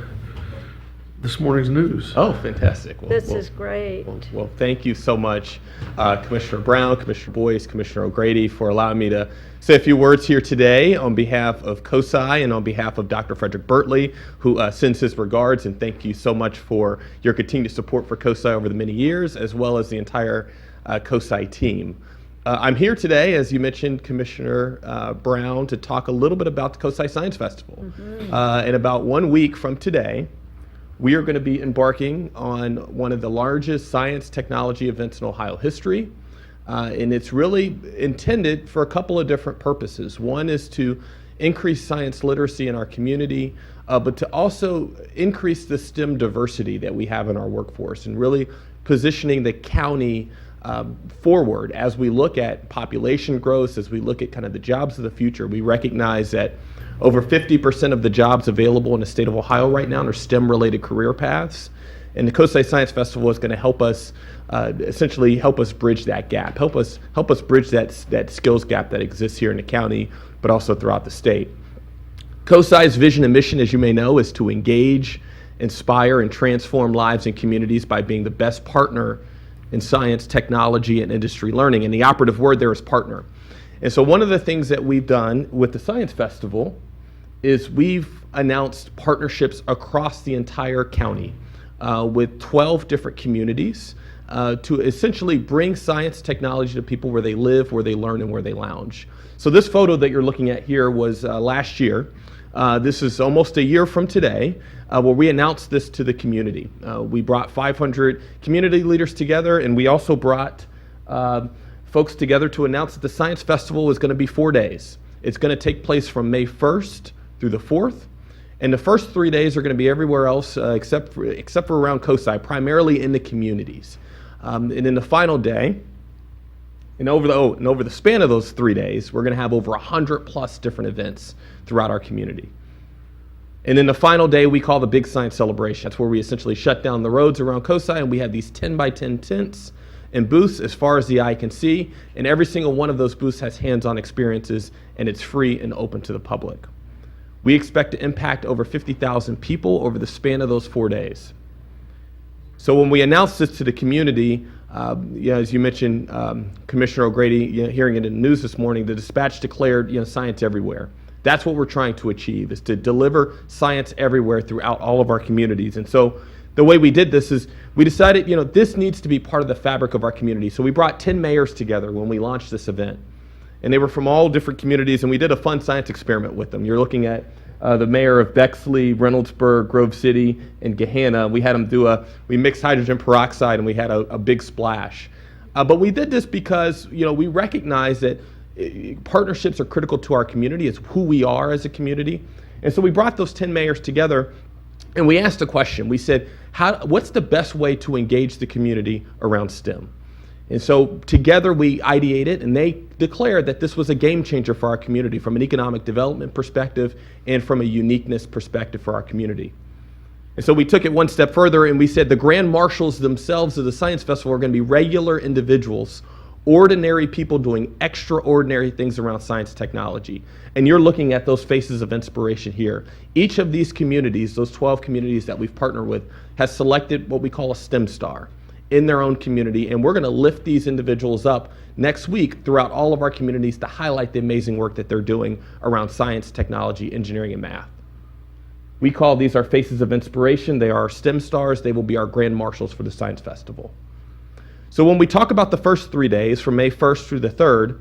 this morning's news. Oh, fantastic. Well, This is great. Well, thank you so much, Commissioner Brown, Commissioner Boyce, Commissioner O'Grady, for allowing me to say a few words here today on behalf of COSI and on behalf of Dr. Frederick Bertley, who sends his regards, and thank you so much for your continued support for COSI over the many years, as well as the entire COSI team. I'm here today, as you mentioned, Commissioner Brown, to talk a little bit about the COSI Science Festival. In about 1 week from today, we are going to be embarking on one of the largest science technology events in Ohio history. And it's really intended for a couple of different purposes. One is to increase science literacy in our community, but to also increase the STEM diversity that we have in our workforce and really positioning the county forward as we look at population growth, as we look at kind of the jobs of the future. We recognize that over 50% of the jobs available in the state of Ohio right now are STEM-related career paths. And the COSI Science Festival is going to help us, essentially help us bridge that gap, help us bridge that skills gap that exists here in the county, but also throughout the state. COSI's vision and mission, as you may know, is to engage, inspire, and transform lives and communities by being the best partner in science, technology, and industry learning. And the operative word there is partner. And so one of the things that we've done with the Science Festival is we've announced partnerships across the entire county with 12 different communities to essentially bring science technology to people where they live, where they learn, and where they lounge. So this photo that you're looking at here was last year. This is almost a year from today, where we announced this to the community. We brought 500 community leaders together, and we also brought folks together to announce that the Science Festival is going to be 4 days. It's going to take place from May 1st through the 4th. And the first 3 days are going to be everywhere else except for around COSI, primarily in the communities. And in the final day, and over the span of those 3 days, we're going to have over 100 plus different events throughout our community. And then the final day we call the Big Science Celebration. That's where we essentially shut down the roads around COSI, and we have these 10 by 10 tents and booths as far as the eye can see. And every single one of those booths has hands-on experiences, and it's free and open to the public. We expect to impact over 50,000 people over the span of those 4 days. So when we announced this to the community, as you mentioned, Commissioner O'Grady, hearing it in the news this morning, the Dispatch declared science everywhere. That's what we're trying to achieve, is to deliver science everywhere throughout all of our communities. And so the way we did this is we decided, this needs to be part of the fabric of our community. So we brought 10 mayors together when we launched this event. And they were from all different communities, and we did a fun science experiment with them. You're looking at the mayor of Bexley, Reynoldsburg, Grove City, and Gahanna. We had them we mixed hydrogen peroxide, and we had a big splash. But we did this because, we recognize that partnerships are critical to our community. It's who we are as a community. And so we brought those 10 mayors together, and we asked a question. We said, what's the best way to engage the community around STEM? And so together we ideated, and they declared that this was a game changer for our community from an economic development perspective and from a uniqueness perspective for our community. And so we took it one step further, and we said the grand marshals themselves of the Science Festival are going to be regular individuals, ordinary people doing extraordinary things around science technology. And you're looking at those faces of inspiration here. Each of these communities, those 12 communities that we've partnered with, has selected what we call a STEM star in their own community, and we're going to lift these individuals up next week throughout all of our communities to highlight the amazing work that they're doing around science, technology, engineering, and math. We call these our faces of inspiration. They are our STEM stars. They will be our grand marshals for the Science Festival. So when we talk about the first 3 days, from May 1st through the 3rd,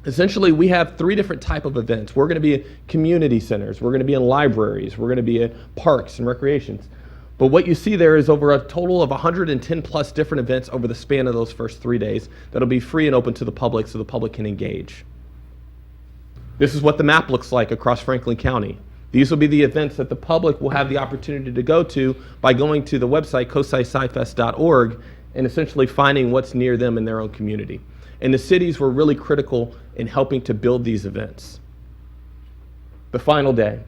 essentially we have 3 different type of events. We're going to be in community centers. We're going to be in libraries. We're going to be in parks and recreations. But what you see there is over a total of 110 plus different events over the span of those first 3 days that'll be free and open to the public so the public can engage. This is what the map looks like across Franklin County. These will be the events that the public will have the opportunity to go to by going to the website cosiscifest.org and essentially finding what's near them in their own community. And the cities were really critical in helping to build these events. The final day,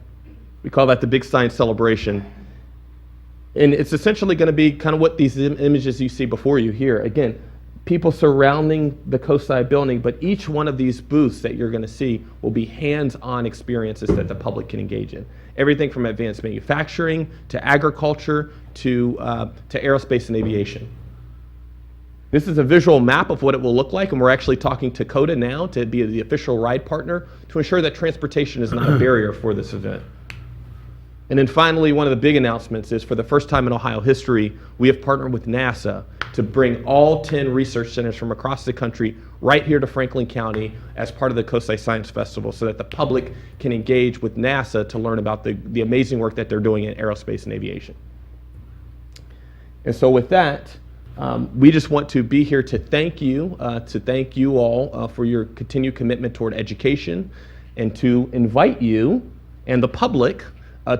we call that the Big Science Celebration. And it's essentially going to be kind of what these images you see before you here. Again, people surrounding the COSI building, but each one of these booths that you're going to see will be hands-on experiences that the public can engage in. Everything from advanced manufacturing to agriculture to aerospace and aviation. This is a visual map of what it will look like, and we're actually talking to COTA now to be the official ride partner to ensure that transportation is not a barrier for this event. And then finally, one of the big announcements is for the first time in Ohio history, we have partnered with NASA to bring all 10 research centers from across the country right here to Franklin County as part of the COSI Science Festival so that the public can engage with NASA to learn about the amazing work that they're doing in aerospace and aviation. And so with that, we just want to be here to thank you all for your continued commitment toward education and to invite you and the public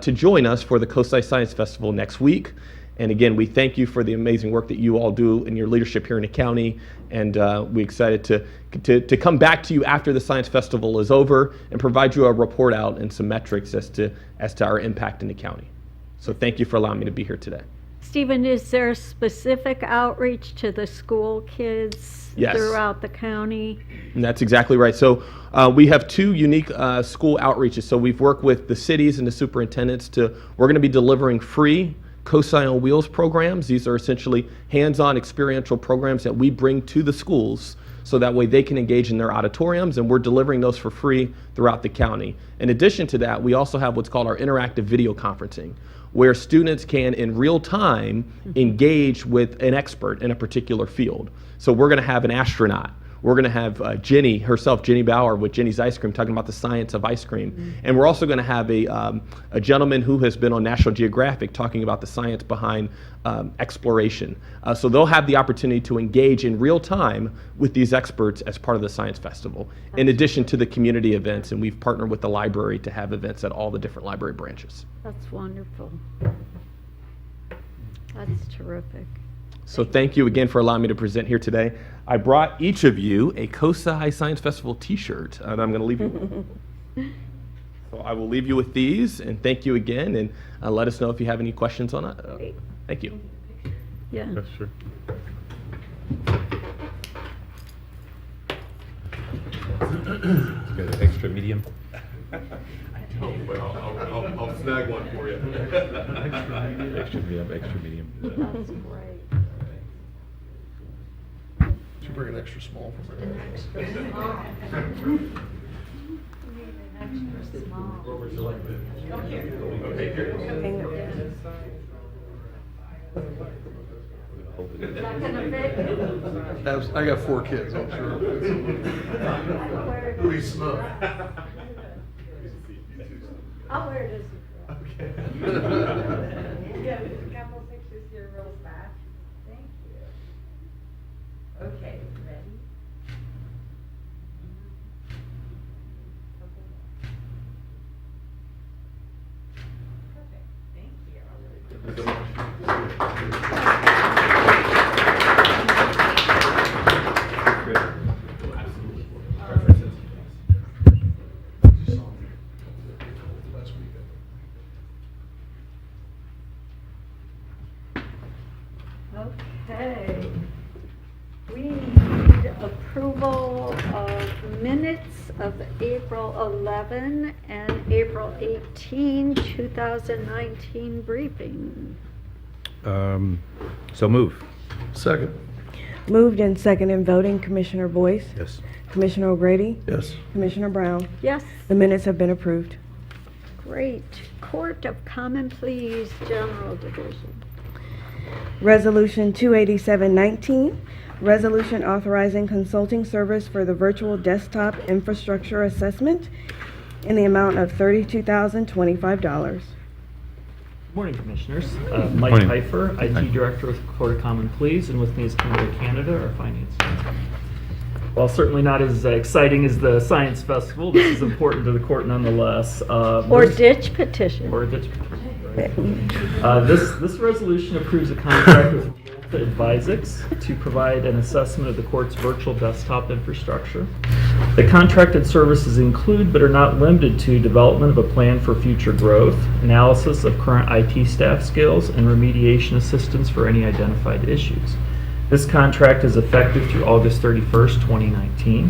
to join us for the COSI Science Festival next week. And again, we thank you for the amazing work that you all do in your leadership here in the county. And we're excited to come back to you after the Science Festival is over and provide you a report out and some metrics as to our impact in the county. So thank you for allowing me to be here today. Stephen, is there specific outreach to the school kids Yes. throughout the county? And that's exactly right. So we have two unique school outreaches. So we've worked with the cities and the superintendents we're going to be delivering free COSI on Wheels programs. These are essentially hands-on experiential programs that we bring to the schools so that way they can engage in their auditoriums, and we're delivering those for free throughout the county. In addition to that, we also have what's called our interactive video conferencing, where students can, in real time, engage with an expert in a particular field. So we're going to have an astronaut. We're going to have Jenny herself, Jenny Bauer with Jenny's Ice Cream, talking about the science of ice cream. And we're also going to have a gentleman who has been on National Geographic talking about the science behind exploration. So they'll have the opportunity to engage in real time with these experts as part of the Science Festival, in addition to the community events. And we've partnered with the library to have events at all the different library branches. That's wonderful. That's terrific. So thank you again for allowing me to present here today. I brought each of you a COSI Science Festival t-shirt that I'm going to leave you with. So I will leave you with these, and thank you again, and let us know if you have any questions on it. Thank you. Yeah. Yes, sir. You got an extra medium? But I'll snag one for you. Extra medium. That's great. Should bring an extra small for me. I got 4 kids, I'm sure. Please smoke. I'll wear this. Okay. Yeah, there's a couple pictures here real fast. Thank you. Okay, ready? Perfect, Okay. We need approval of minutes of April 11 and April 18, 2019 briefing. So move. Second. Moved and second in voting, Commissioner Boyce, Yes. Commissioner O'Grady, Yes. Commissioner Brown. Yes, The minutes have been approved. great. Court of Common Pleas, General Division. Resolution 28719, resolution authorizing consulting service for the virtual desktop infrastructure assessment in the amount of $32,025. Morning, Commissioners. Mike Morning. Pfeiffer, Hi. IT Director with Court of Common Pleas, and with me is Kimberly Canada, our Finance Director. While certainly not as exciting as the Science Festival, this is important to the court nonetheless. Or ditch petition. Or ditch petition. This resolution approves a contract with Advisix to provide an assessment of the court's virtual desktop infrastructure. The contracted services include, but are not limited to, development of a plan for future growth, analysis of current IT staff skills, and remediation assistance for any identified issues. This contract is effective through August 31st, 2019.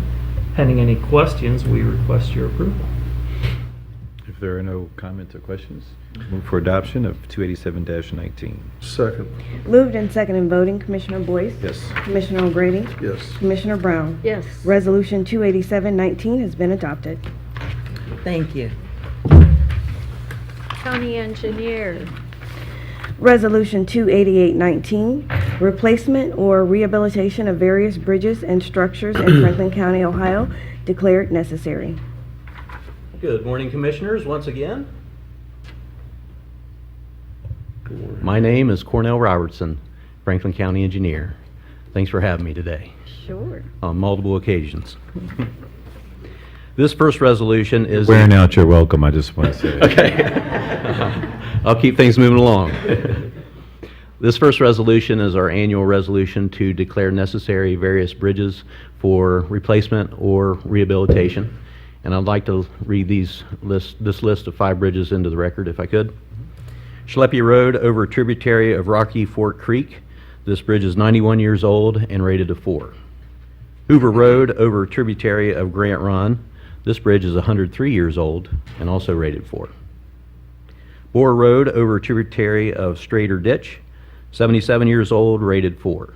Pending any questions, we request your approval. If there are no comments or questions, move for adoption of 287-19. Second. Moved and second in voting, Commissioner Boyce, Yes. Commissioner O'Grady, Yes. Commissioner Brown. Yes. Resolution 28719 has been adopted. Thank you. County Engineer. Resolution 28819, replacement or rehabilitation of various bridges and structures in Franklin County, Ohio, declared necessary. Good morning, Commissioners, once again. My name is Cornell Robertson, Franklin County Engineer. Thanks for having me today Sure. on multiple occasions. This first resolution is... Wearing out your welcome, I just want to say. Okay. I'll keep things moving along. This first resolution is our annual resolution to declare necessary various bridges for replacement or rehabilitation. And I'd like to read this list of 5 bridges into the record, if I could. Schleppe Road over a tributary of Rocky Fork Creek. This bridge is 91 years old and rated a 4. Hoover Road over a tributary of Grant Run. This bridge is 103 years old and also rated 4. Boar Road over a tributary of Strader Ditch, 77 years old, rated 4.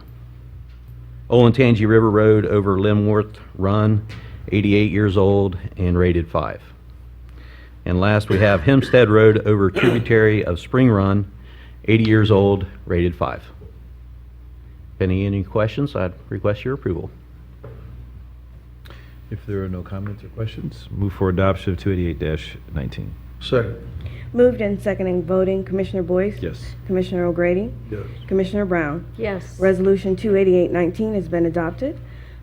Olentangy River Road over Limworth Run, 88 years old and rated 5. And last we have Hempstead Road over a tributary of Spring Run, 80 years old, rated 5. If any questions, I'd request your approval. If there are no comments or questions, move for adoption of 288-19. Second. Moved and seconding voting, Commissioner Boyce? Yes. Commissioner O'Grady? Yes. Commissioner Brown? Yes. Resolution 28819 has been adopted.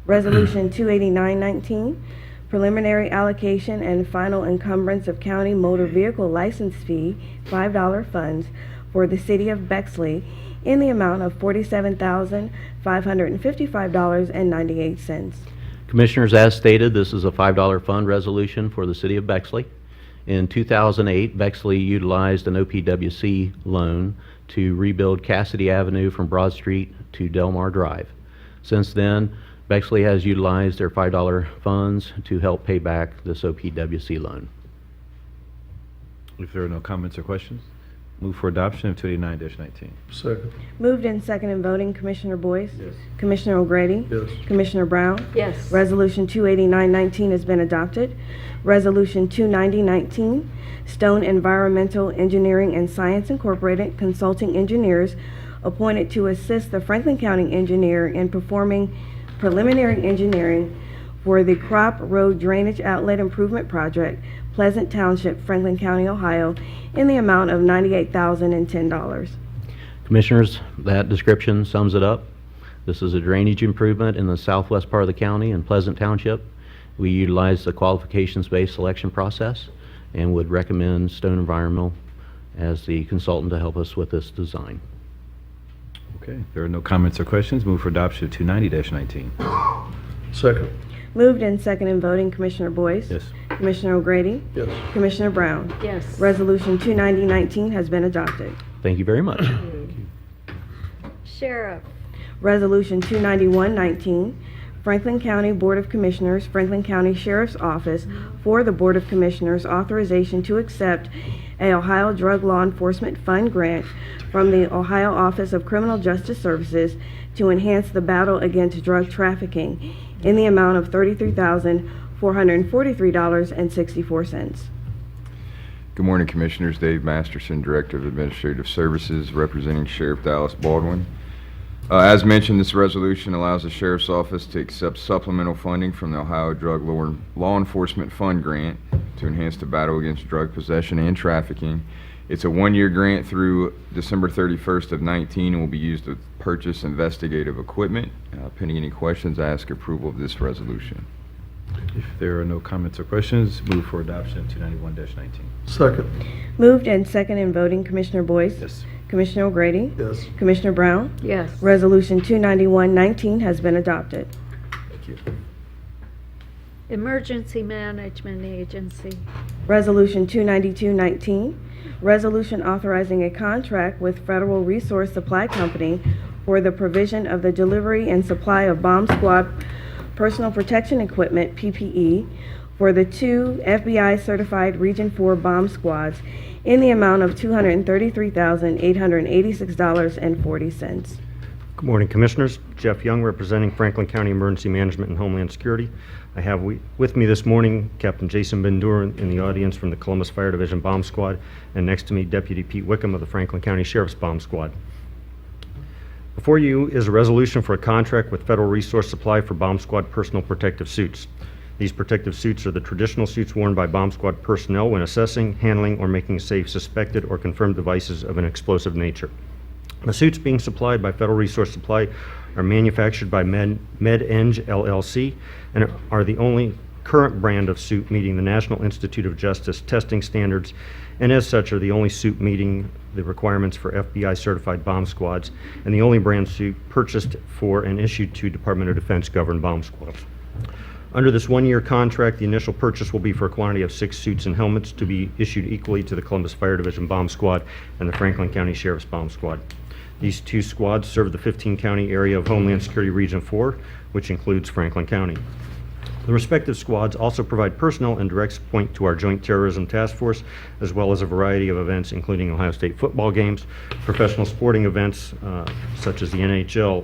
Resolution 28919, preliminary allocation and final encumbrance of county motor vehicle license fee, $5 funds for the city of Bexley in the amount of $47,555.98. Commissioners, as stated, this is a $5 fund resolution for the city of Bexley. In 2008, Bexley utilized an OPWC loan to rebuild Cassidy Avenue from Broad Street to Delmar Drive. Since then, Bexley has utilized their $5 funds to help pay back this OPWC loan. If there are no comments or questions, move for adoption of 289-19. Second. Moved and seconding voting, Commissioner Boyce? Yes. Commissioner O'Grady? Yes. Commissioner Brown? Yes. Resolution 28919 has been adopted. Resolution 29019, Stone Environmental Engineering and Science Incorporated consulting engineers appointed to assist the Franklin County engineer in performing preliminary engineering for the Crop Road Drainage Outlet Improvement Project, Pleasant Township, Franklin County, Ohio, in the amount of $98,010. Commissioners, that description sums it up. This is a drainage improvement in the southwest part of the county in Pleasant Township. We utilize the qualifications-based selection process and would recommend Stone Environmental as the consultant to help us with this design. Okay, if there are no comments or questions, move for adoption of 290-19. Second. Moved and seconding voting, Commissioner Boyce? Yes. Commissioner O'Grady? Yes. Commissioner Brown? Yes. Resolution 29019 has been adopted. Thank you very much. Sheriff. Resolution 29119, Franklin County Board of Commissioners, Franklin County Sheriff's Office, for the Board of Commissioners authorization to accept a Ohio Drug Law Enforcement Fund grant from the Ohio Office of Criminal Justice Services to enhance the battle against drug trafficking in the amount of $33,443.64. Good morning, Commissioners. Dave Masterson, Director of Administrative Services, representing Sheriff Dallas Baldwin. As mentioned, this resolution allows the Sheriff's Office to accept supplemental funding from the Ohio Drug Law Enforcement Fund grant to enhance the battle against drug possession and trafficking. It's a one-year grant through December 31st of 19 and will be used to purchase investigative equipment. Pending any questions, I ask approval of this resolution. If there are no comments or questions, move for adoption of 291-19. Second. Moved and seconded voting, Commissioner Boyce? Yes. Commissioner O'Grady? Yes. Commissioner Brown? Yes. Resolution 29119 has been adopted. Thank you. Emergency Management Agency. Resolution 29219, resolution authorizing a contract with Federal Resource Supply Company for the provision of the delivery and supply of bomb squad personal protection equipment, PPE, for the 2 FBI certified Region 4 bomb squads in the amount of $233,886.40. Good morning, Commissioners. Jeff Young, representing Franklin County Emergency Management and Homeland Security. I have with me this morning Captain Jason Bendur in the audience from the Columbus Fire Division Bomb Squad, and next to me Deputy Pete Wickham of the Franklin County Sheriff's Bomb Squad. Before you is a resolution for a contract with Federal Resource Supply for Bomb Squad personal protective suits. These protective suits are the traditional suits worn by Bomb Squad personnel when assessing, handling, or making safe suspected or confirmed devices of an explosive nature. The suits being supplied by Federal Resource Supply are manufactured by MedEng LLC and are the only current brand of suit meeting the National Institute of Justice testing standards, and as such are the only suit meeting the requirements for FBI certified bomb squads, and the only brand suit purchased for and issued to Department of Defense governed bomb squads. Under this one-year contract, the initial purchase will be for a quantity of 6 suits and helmets to be issued equally to the Columbus Fire Division Bomb Squad and the Franklin County Sheriff's Bomb Squad. These 2 squads serve the 15-county area of Homeland Security Region 4, which includes Franklin County. The respective squads also provide personnel and direct point to our Joint Terrorism Task Force, as well as a variety of events, including Ohio State football games, professional sporting events such as the NHL,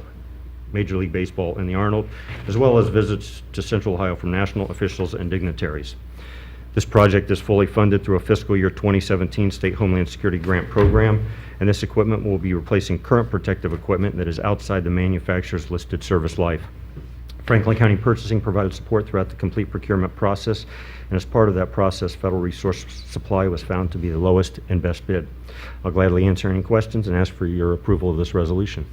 Major League Baseball, and the Arnold, as well as visits to Central Ohio from national officials and dignitaries. This project is fully funded through a fiscal year 2017 State Homeland Security Grant Program, and this equipment will be replacing current protective equipment that is outside the manufacturer's listed service life. Franklin County Purchasing provided support throughout the complete procurement process, and as part of that process, Federal Resource Supply was found to be the lowest and best bid. I'll gladly answer any questions and ask for your approval of this resolution.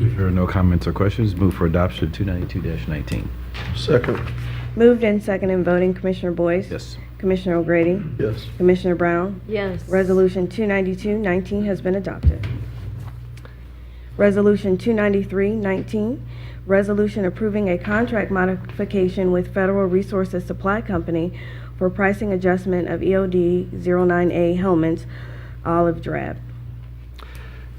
If there are no comments or questions, move for adoption of 292-19. Second. Moved and second in voting, Commissioner Boyce? Yes. Commissioner O'Grady? Yes. Commissioner Brown? Yes. Resolution 292-19 has been adopted. Resolution 293-19, resolution approving a contract modification with Federal Resources Supply Company for pricing adjustment of EOD 09A helmets, olive drab.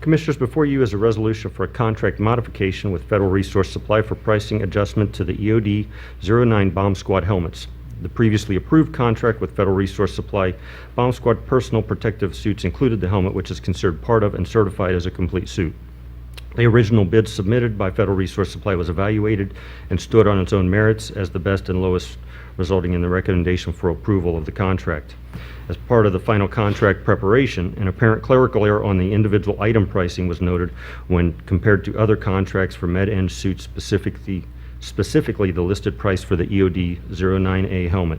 Commissioners, before you is a resolution for a contract modification with Federal Resource Supply for pricing adjustment to the EOD 09 Bomb Squad helmets. The previously approved contract with Federal Resource Supply Bomb Squad personal protective suits included the helmet, which is considered part of and certified as a complete suit. The original bid submitted by Federal Resource Supply was evaluated and stood on its own merits as the best and lowest, resulting in the recommendation for approval of the contract. As part of the final contract preparation, an apparent clerical error on the individual item pricing was noted when compared to other contracts for MedEng suits, specifically the listed price for the EOD 09A helmet.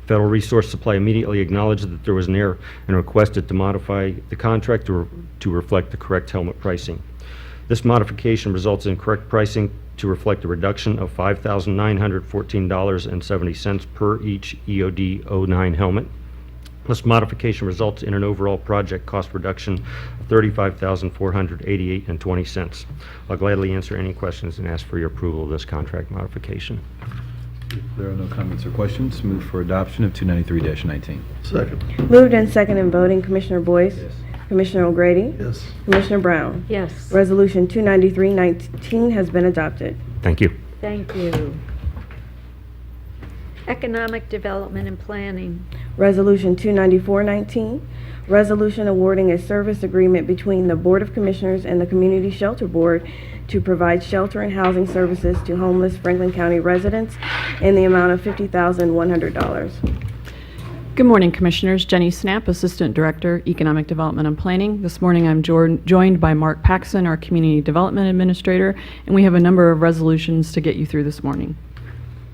Federal Resource Supply immediately acknowledged that there was an error and requested to modify the contract to reflect the correct helmet pricing. This modification results in correct pricing to reflect a reduction of $5,914.70 per each EOD 09 helmet. This modification results in an overall project cost reduction of $35,488.20. I'll gladly answer any questions and ask for your approval of this contract modification. If there are no comments or questions, move for adoption of 293-19. Second. Moved and second in voting, Commissioner Boyce? Yes. Commissioner O'Grady? Yes. Commissioner Brown? Yes. Resolution 293-19 has been adopted. Thank you. Thank you. Economic Development and Planning. Resolution 294-19, resolution awarding a service agreement between the Board of Commissioners and the Community Shelter Board to provide shelter and housing services to homeless Franklin County residents in the amount of $50,100. Good morning, Commissioners. Jenny Snap, Assistant Director, Economic Development and Planning. This morning I'm joined by Mark Paxson, our Community Development Administrator, and we have a number of resolutions to get you through this morning.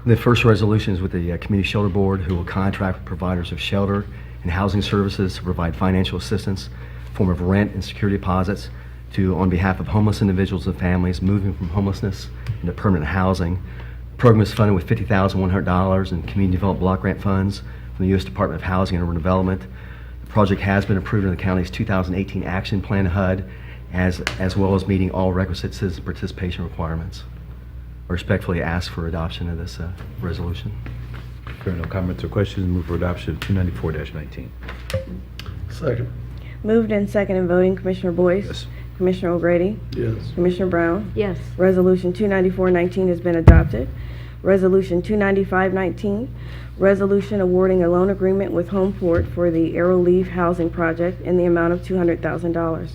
The first resolution is with the Community Shelter Board, who will contract with providers of shelter and housing services to provide financial assistance in the form of rent and security deposits on behalf of homeless individuals and families moving from homelessness into permanent housing. The program is funded with $50,100 in Community Development Block Grant funds from the U.S. Department of Housing and Urban Development. The project has been approved in the county's 2018 Action Plan HUD, as well as meeting all requisite citizen participation requirements. I respectfully ask for adoption of this resolution. If there are no comments or questions, move for adoption of 294-19. Second. Moved and second in voting, Commissioner Boyce? Yes. Commissioner O'Grady? Yes. Commissioner Brown? Yes. Resolution 294-19 has been adopted. Resolution 295-19, resolution awarding a loan agreement with Homeport for the Arrow Leaf Housing Project in the amount of $200,000.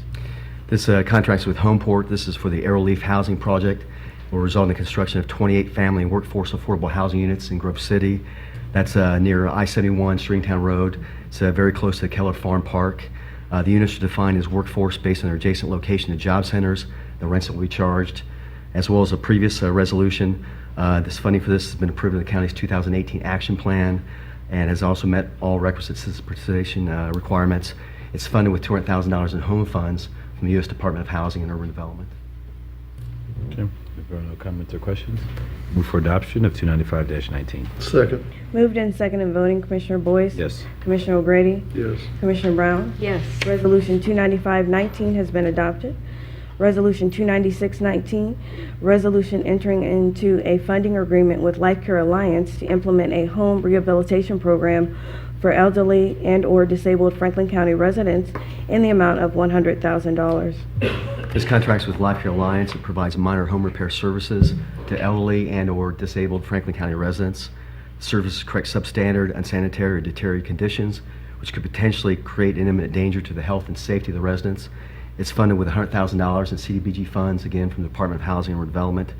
This contract is with Homeport. This is for the Arrowleaf Housing Project. Will result in the construction of 28 family and workforce affordable housing units in Grove City. That's near I-71 Stringtown Road. It's very close to Keller Farm Park. The units are defined as workforce based on their adjacent location to job centers. The rents that will be charged, as well as a previous resolution. This funding for this has been approved in the county's 2018 action plan and has also met all requisite citizen participation requirements. It's funded with $200,000 in home funds from the U.S. Department of Housing and Urban Development. Okay. If there are no comments or questions, move for adoption of 295-19. Second. Moved in second and voting, Commissioner Boyce? Yes. Commissioner O'Grady? Yes. Commissioner Brown? Yes. Resolution 295-19 has been adopted. Resolution 296-19, resolution entering into a funding agreement with Life Care Alliance to implement a home rehabilitation program for elderly and/or disabled Franklin County residents in the amount of $100,000. This contract is with Life Care Alliance. It provides minor home repair services to elderly and/or disabled Franklin County residents. Services correct substandard, unsanitary, or deteriorated conditions, which could potentially create an imminent danger to the health and safety of the residents. It's funded with $100,000 in CDBG funds, again from the Department of Housing and Urban Development,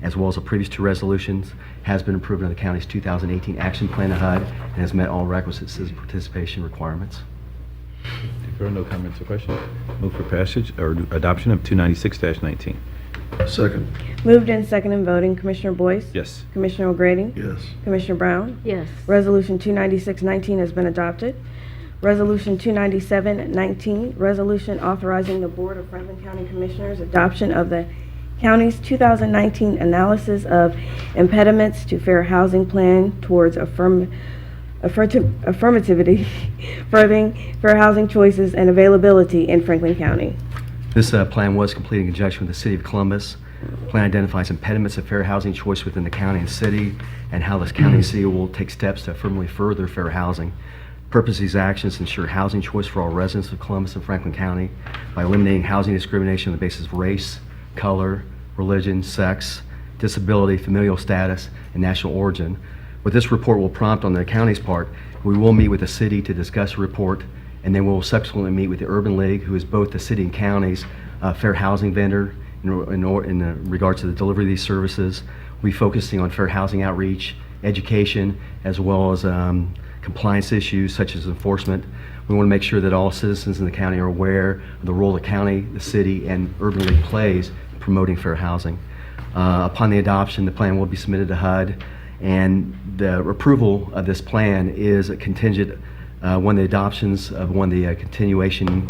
as well as the previous two resolutions. Has been approved in the county's 2018 action plan of HUD and has met all requisite citizen participation requirements. If there are no comments or questions, move for passage or adoption of 296-19. Second. Moved in second and voting, Commissioner Boyce? Yes. Commissioner O'Grady? Yes. Commissioner Brown? Yes. Resolution 296-19 has been adopted. Resolution 297-19, resolution authorizing the Board of Franklin County Commissioners adoption of the county's 2019 analysis of impediments to fair housing plan towards affirmativity, furthering fair housing choices and availability in Franklin County. This plan was completed in conjunction with the City of Columbus. The plan identifies impediments of fair housing choice within the county and city, and how this county and city will take steps to firmly further fair housing. Purpose of these actions ensure housing choice for all residents of Columbus and Franklin County by eliminating housing discrimination on the basis of race, color, religion, sex, disability, familial status, and national origin. What this report will prompt on the county's part, we will meet with the city to discuss a report, and then we'll subsequently meet with the Urban League, who is both the city and county's fair housing vendor in regards to the delivery of these services. We'll be focusing on fair housing outreach, education, as well as compliance issues such as enforcement. We want to make sure that all citizens in the county are aware of the role the county, the city, and Urban League plays in promoting fair housing. Upon the adoption, the plan will be submitted to HUD, and the approval of this plan is a contingent one of the adoptions of one of the continuation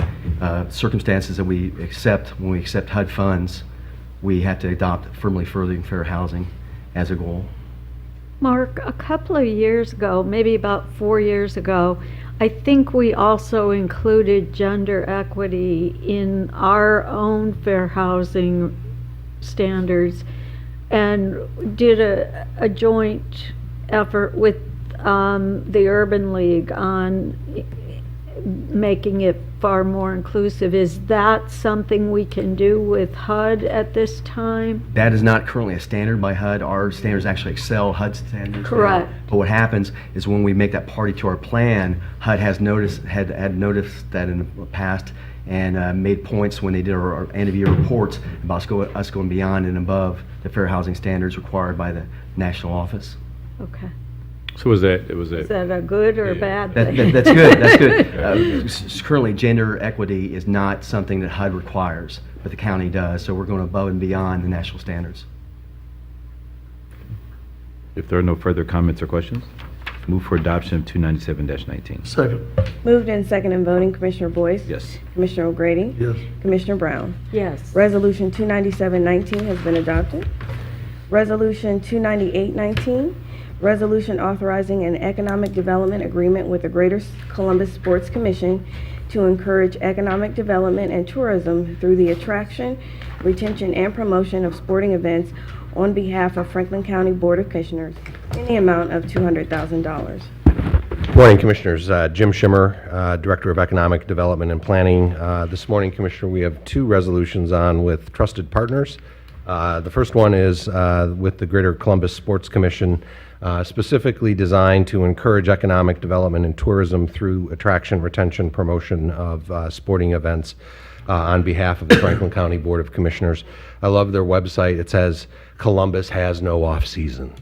circumstances that we accept when we accept HUD funds. We have to adopt firmly furthering fair housing as a goal. Mark, a couple of years ago, maybe about 4 years ago, I think we also included gender equity in our own fair housing standards and did a joint effort with the Urban League on making it far more inclusive. Is that something we can do with HUD at this time? That is not currently a standard by HUD. Our standards actually excel HUD standards. Correct. But what happens is when we make that party to our plan, HUD has had noticed that in the past and made points when they did our end-of-year reports about us going beyond and above the fair housing standards required by the national office. Okay. So was that, it was Is that a good or a bad That- thing? That's good, that's good. Currently, gender equity is not something that HUD requires, but the county does, so we're going above and beyond the national standards. If there are no further comments or questions, move for adoption of 297-19. Second. Moved in second and voting, Commissioner Boyce? Yes. Commissioner O'Grady? Yes. Commissioner Brown? Yes. Resolution 297-19 has been adopted. Resolution 298-19, resolution authorizing an economic development agreement with the Greater Columbus Sports Commission to encourage economic development and tourism through the attraction, retention, and promotion of sporting events on behalf of Franklin County Board of Commissioners in the amount of $200,000. Morning, Commissioners. Jim Schimmer, Director of Economic Development and Planning. This morning, Commissioner, we have two resolutions on with trusted partners. The first one is with the Greater Columbus Sports Commission, specifically designed to encourage economic development and tourism through attraction, retention, promotion of sporting events. on behalf of the Franklin County Board of Commissioners. I love their website. It says Columbus has no off-season.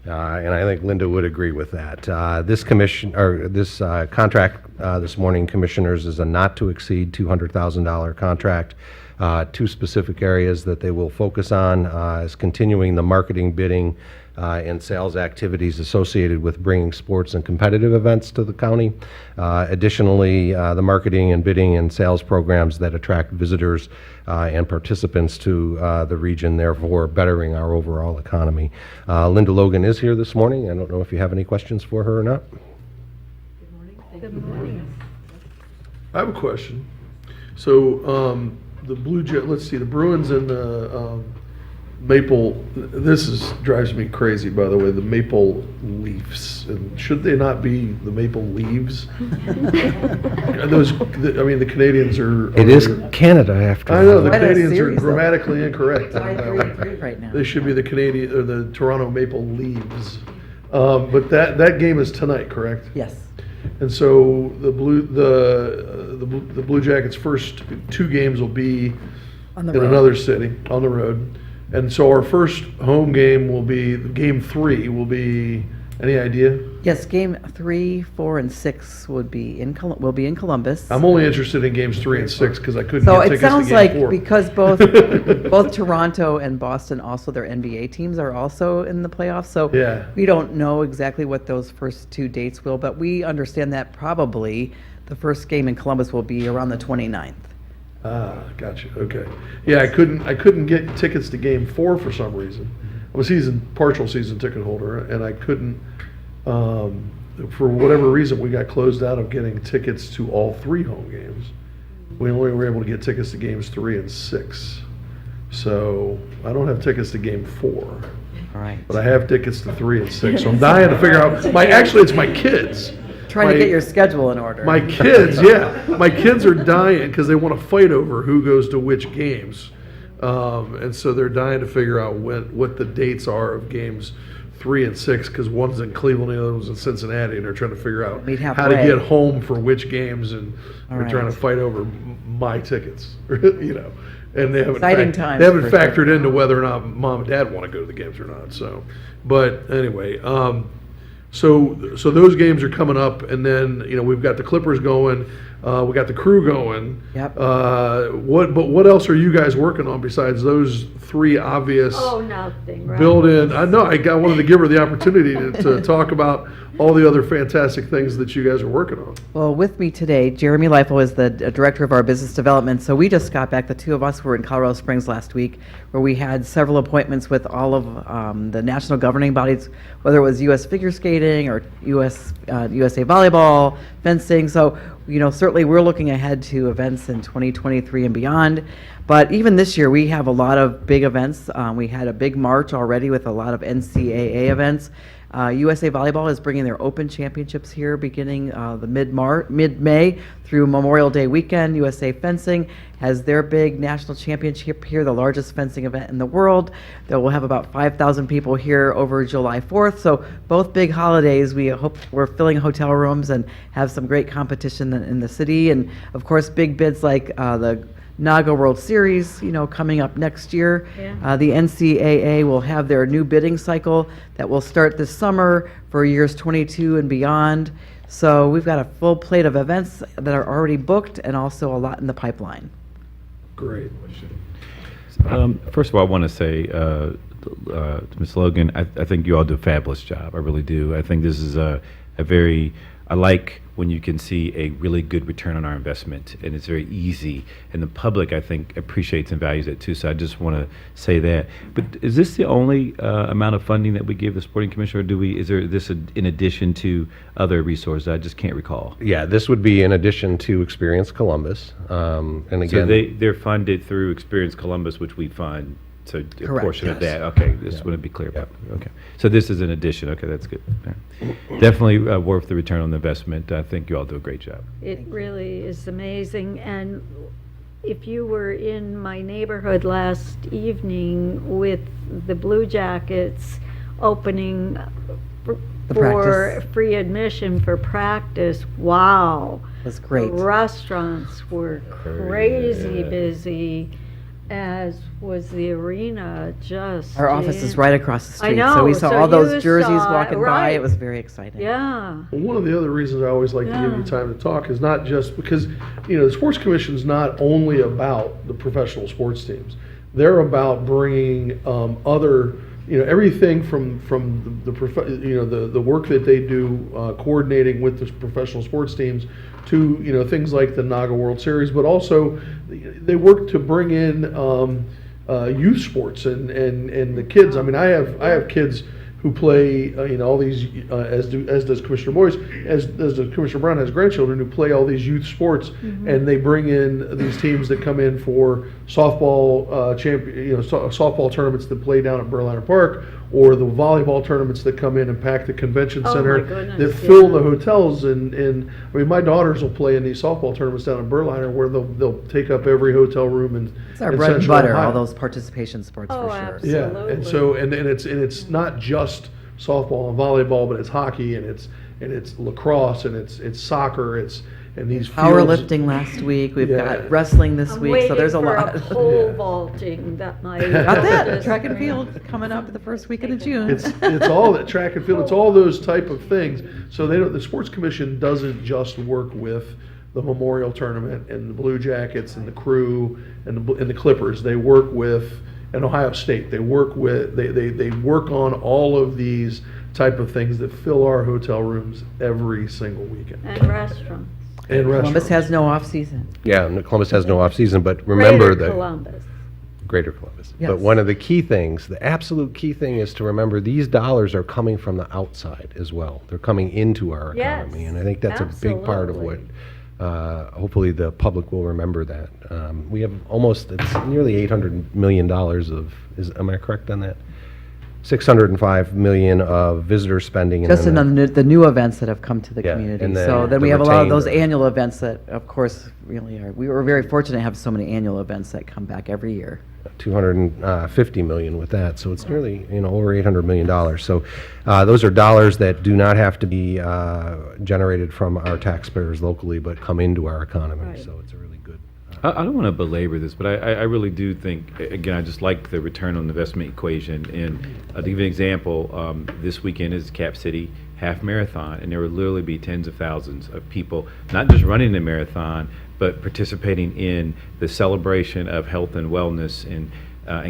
And I think Linda would agree with that. This contract this morning, Commissioners, is a not-to-exceed $200,000 contract. Two specific areas that they will focus on is continuing the marketing, bidding, and sales activities associated with bringing sports and competitive events to the county. Additionally, the marketing and bidding and sales programs that attract visitors and participants to the region, therefore bettering our overall economy. Linda Logan is here this morning. I don't know if you have any questions for her or not. Good morning. I have a question. So, the Blue Jet, let's see, the Bruins and the Maple, drives me crazy, by the way, the Maple Leafs. And should they not be the Maple Leaves? Are the Canadians are. It is Canada after all. I know, the Canadians are grammatically incorrect. right now. They should be the Canadian, or the Toronto Maple Leaves. But that game is tonight, correct? Yes. And so the Blue Jackets' first two games will be On the in road. another city, on the road. And so our first home game will be, game 3 will be, any idea? Yes, game 3, 4, and 6 will be in Columbus. I'm only interested in games 3 and 6 because I couldn't So get it tickets to sounds game like 4. because both Toronto and Boston, also their NBA teams, are also in the playoffs. So Yeah. we don't know exactly what those first two dates will, but we understand that probably the first game in Columbus will be around the 29th. Ah, gotcha. Okay. Yeah, I couldn't get tickets to game 4 for some reason. I'm a partial season ticket holder, and I couldn't, for whatever reason, we got closed out of getting tickets to all 3 home games. We only were able to get tickets to games 3 and 6. So I don't have tickets to game 4. All right. But I have tickets to 3 and 6. So I'm dying to figure out, actually it's my kids. Trying to get your schedule in order. My kids, yeah. My kids are dying because they want to fight over who goes to which games. And so they're dying to figure out what the dates are of games 3 and 6, because one's in Cleveland and the other one's in Cincinnati, and they're trying to figure out Meet how to halfway. get home for which games, and All we're right. trying to fight over my tickets, you know. And they haven't, Exciting times they haven't for factored sure. into whether or not mom and dad want to go to the games or not. So, but anyway, so those games are coming up, and then we've got the Clippers going, we got the Crew going. Yep. What else are you guys working on besides those 3 obvious? Oh, nothing, right? Build-in. I know. I wanted to give her the opportunity to talk about all the other fantastic things that you guys are working on. Well, with me today, Jeremy Leifel is the director of our business development. So we just got back. The two of us were in Colorado Springs last week, where we had several appointments with all of the national governing bodies, whether it was U.S. figure skating or USA volleyball, fencing. So, certainly we're looking ahead to events in 2023 and beyond. But even this year, we have a lot of big events. We had a big March already with a lot of NCAA events. USA Volleyball is bringing their Open Championships here beginning the mid-May through Memorial Day weekend. USA Fencing has their big national championship here, the largest fencing event in the world. That will have about 5,000 people here over July 4th. So both big holidays, we hope we're filling hotel rooms and have some great competition in the city. And of course, big bids like the NAGA World Series, coming up next year. Yeah. The NCAA will have their new bidding cycle that will start this summer for years 22 and beyond. So we've got a full plate of events that are already booked and also a lot in the pipeline. Great. First of all, I want to say to Ms. Logan, I think you all do a fabulous job. I really do. I think this is a very, I like when you can see a really good return on our investment, and it's very easy. And the public, I think, appreciates and values it too. So I just want to say that. But is this the only amount of funding that we give the Sporting Commission, or is there this in addition to other resources? I just can't recall. Yeah, this would be in addition to Experience Columbus. And again, So they're funded through Experience Columbus, which we fund. So a Correct, portion of yes. that. Okay, just want to be clear about. Okay, so this is an addition. Okay, that's good. All right. Definitely worth the return on the investment. I think you all do a great job. It really is amazing. And if you were in my neighborhood last evening with the Blue Jackets opening for practice. free admission for practice, wow. was great. The restaurants were crazy busy, as was the arena. Just Our office is right across the I street, know, so we saw all you those jerseys saw it, walking by. right. It was very exciting. Yeah. Well, one of the other reasons I always like to give you time to talk is not just because, the Sports Commission is not only about the professional sports teams. They're about bringing other, everything from the work that they do coordinating with the professional sports teams to, things like the Naga World Series, but also they work to bring in youth sports and the kids. I mean, I have kids who play, all these, as does Commissioner Boyce, as does Commissioner Brown has grandchildren who play all these youth sports, and they bring in these teams that come in for softball softball tournaments that play down at Berliner Park, or the volleyball tournaments that come in and pack the convention Oh, center my goodness, that fill yeah. the hotels. And I mean, my daughters will play in these softball tournaments down in Berliner, where they'll take up every hotel room in It's our in bread and Central butter, Ohio. all those participation sports Oh, for sure. Yeah, and so and it's not just softball and volleyball, but it's hockey and it's lacrosse and it's soccer, and these fields. Powerlifting last week, we've got wrestling this I'm week, waiting so there's a for lot. a pole vaulting that might. Got that, track and field coming up the first weekend of June. It's all that track and field. It's all those type of things. So the Sports Commission doesn't just work with the Memorial Tournament and the Blue Jackets and the Crew and the Clippers. They work with and Ohio State. They work on all of these type of things that fill our hotel rooms every single weekend. And restaurants. And Columbus has no off season. Yeah, and Columbus has no off-season, but remember Greater that. Columbus. Greater Columbus. Yes. But one of the key things, the absolute key thing is to remember these dollars are coming from the outside as well. They're coming into our Yes, economy. And I think that's a big part of what, hopefully the public will remember that. We have it's nearly $800 million am I correct on that? 605 million of visitor spending. and Just then in the new events that have come to the Yeah, community. and then So then the we have a lot of retained those revenue. annual events that, of course, really are. We were very fortunate to have so many annual events that come back every year. 250 million with that, so it's nearly, over $800 million. So those are dollars that do not have to be generated from our taxpayers locally, but come into our economy. Right. So it's a really good. I don't want to belabor this, but I really do think, again, I just like the return on investment equation. And to give you an example, this weekend is Cap City Half Marathon, and there will literally be tens of thousands of people, not just running the marathon, but participating in the celebration of health and wellness and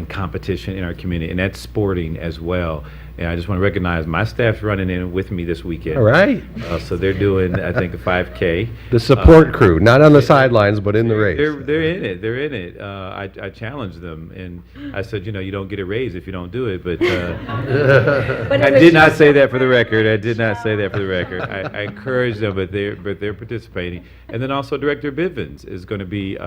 competition in our community, and that's sporting as well. And I just want to recognize my staff's running in with me this weekend. All right. So they're doing, I think, a 5K. The support crew, not on the sidelines, but in the race. They're in it. They're in it. I challenged them, and I said, you don't get a raise if you don't do it. But I did not say that for the record. I did not say that for the record. I encouraged them, but they're participating. And then also Director Bivens is going to be.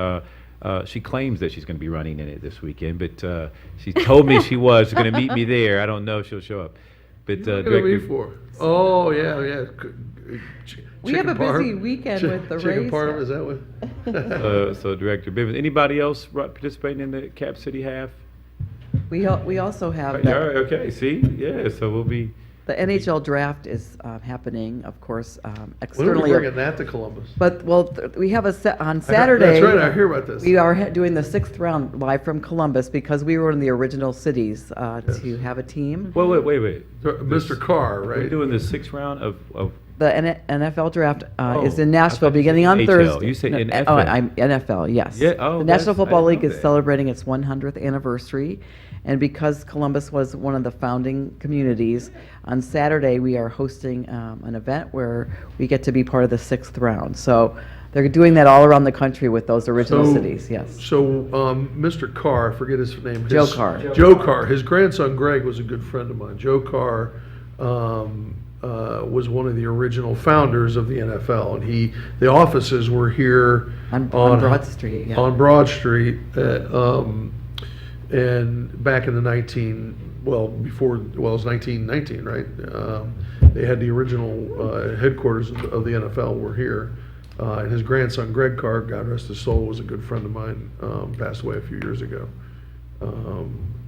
She claims that she's going to be running in it this weekend, but she told me she's going to meet me there. I don't know if she'll show up. But What are you looking for? Oh, yeah. We have a busy weekend with the Chicken race. parm, is that what? So Director Bivens. Anybody else participating in the Cap City Half? We also have Yeah, okay. See, yeah. So we'll be. the NHL draft is happening, of course, When are we externally. bringing that to Columbus? But, we have on Saturday. That's right, I hear about this. We are doing the 6th round live from Columbus because we were one of the original cities to have a team. Well, wait. Mr. Carr, We're right? doing the 6th round of The NFL draft is in I Nashville thought you beginning said on NHL. Thursday. You said No, NFL. Oh, I'm NFL, yes. Yeah, oh, the that's- National I Football didn't League know is that. celebrating its 100th anniversary, and because Columbus was one of the founding communities, on Saturday we are hosting an event where we get to be part of the 6th round. So they're doing that all around the country with those original cities. Yes. So, Mr. Carr, I forget his name. Joe Carr. Joe Carr. His grandson Greg was a good friend of mine. Joe Carr was one of the original founders of the NFL, and the offices were here On Broad Street, yeah. On Broad Street, and back in the it was 1919, right? They had the original headquarters of the NFL were here. And his grandson, Greg Carr, God rest his soul, was a good friend of mine, passed away a few years ago.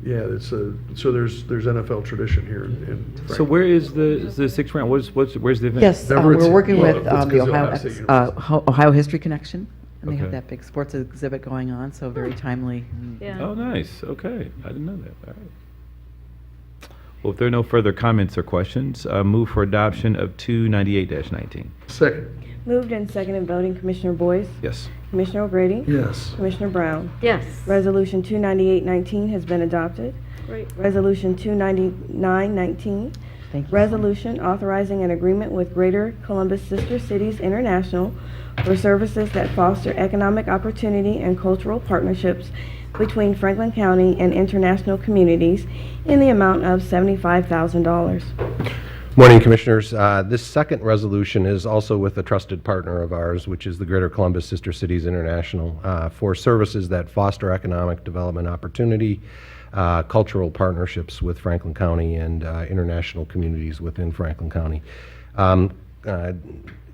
Yeah, so there's NFL tradition here in So where is the sixth round? Where's the event? Yes, Never we're working well, with that's the 'cause Ohio, Ohio State University. Ohio History Connection, and they have Okay. that big sports exhibit going on, so very timely. Yeah. Oh, nice. Okay. I didn't know that. All right. Well, if there are no further comments or questions, move for adoption of 298-19. Second. Moved and seconded voting, Commissioner Boyce, Yes. Commissioner O'Grady, Yes. Commissioner Brown. Yes. Resolution 29819 has been adopted. Great. Resolution 29919. Thank you. Resolution authorizing an agreement with Greater Columbus Sister Cities International for services that foster economic opportunity and cultural partnerships between Franklin County and international communities in the amount of $75,000. Morning, Commissioners. This second resolution is also with a trusted partner of ours, which is the Greater Columbus Sister Cities International, for services that foster economic development opportunity, cultural partnerships with Franklin County, and international communities within Franklin County.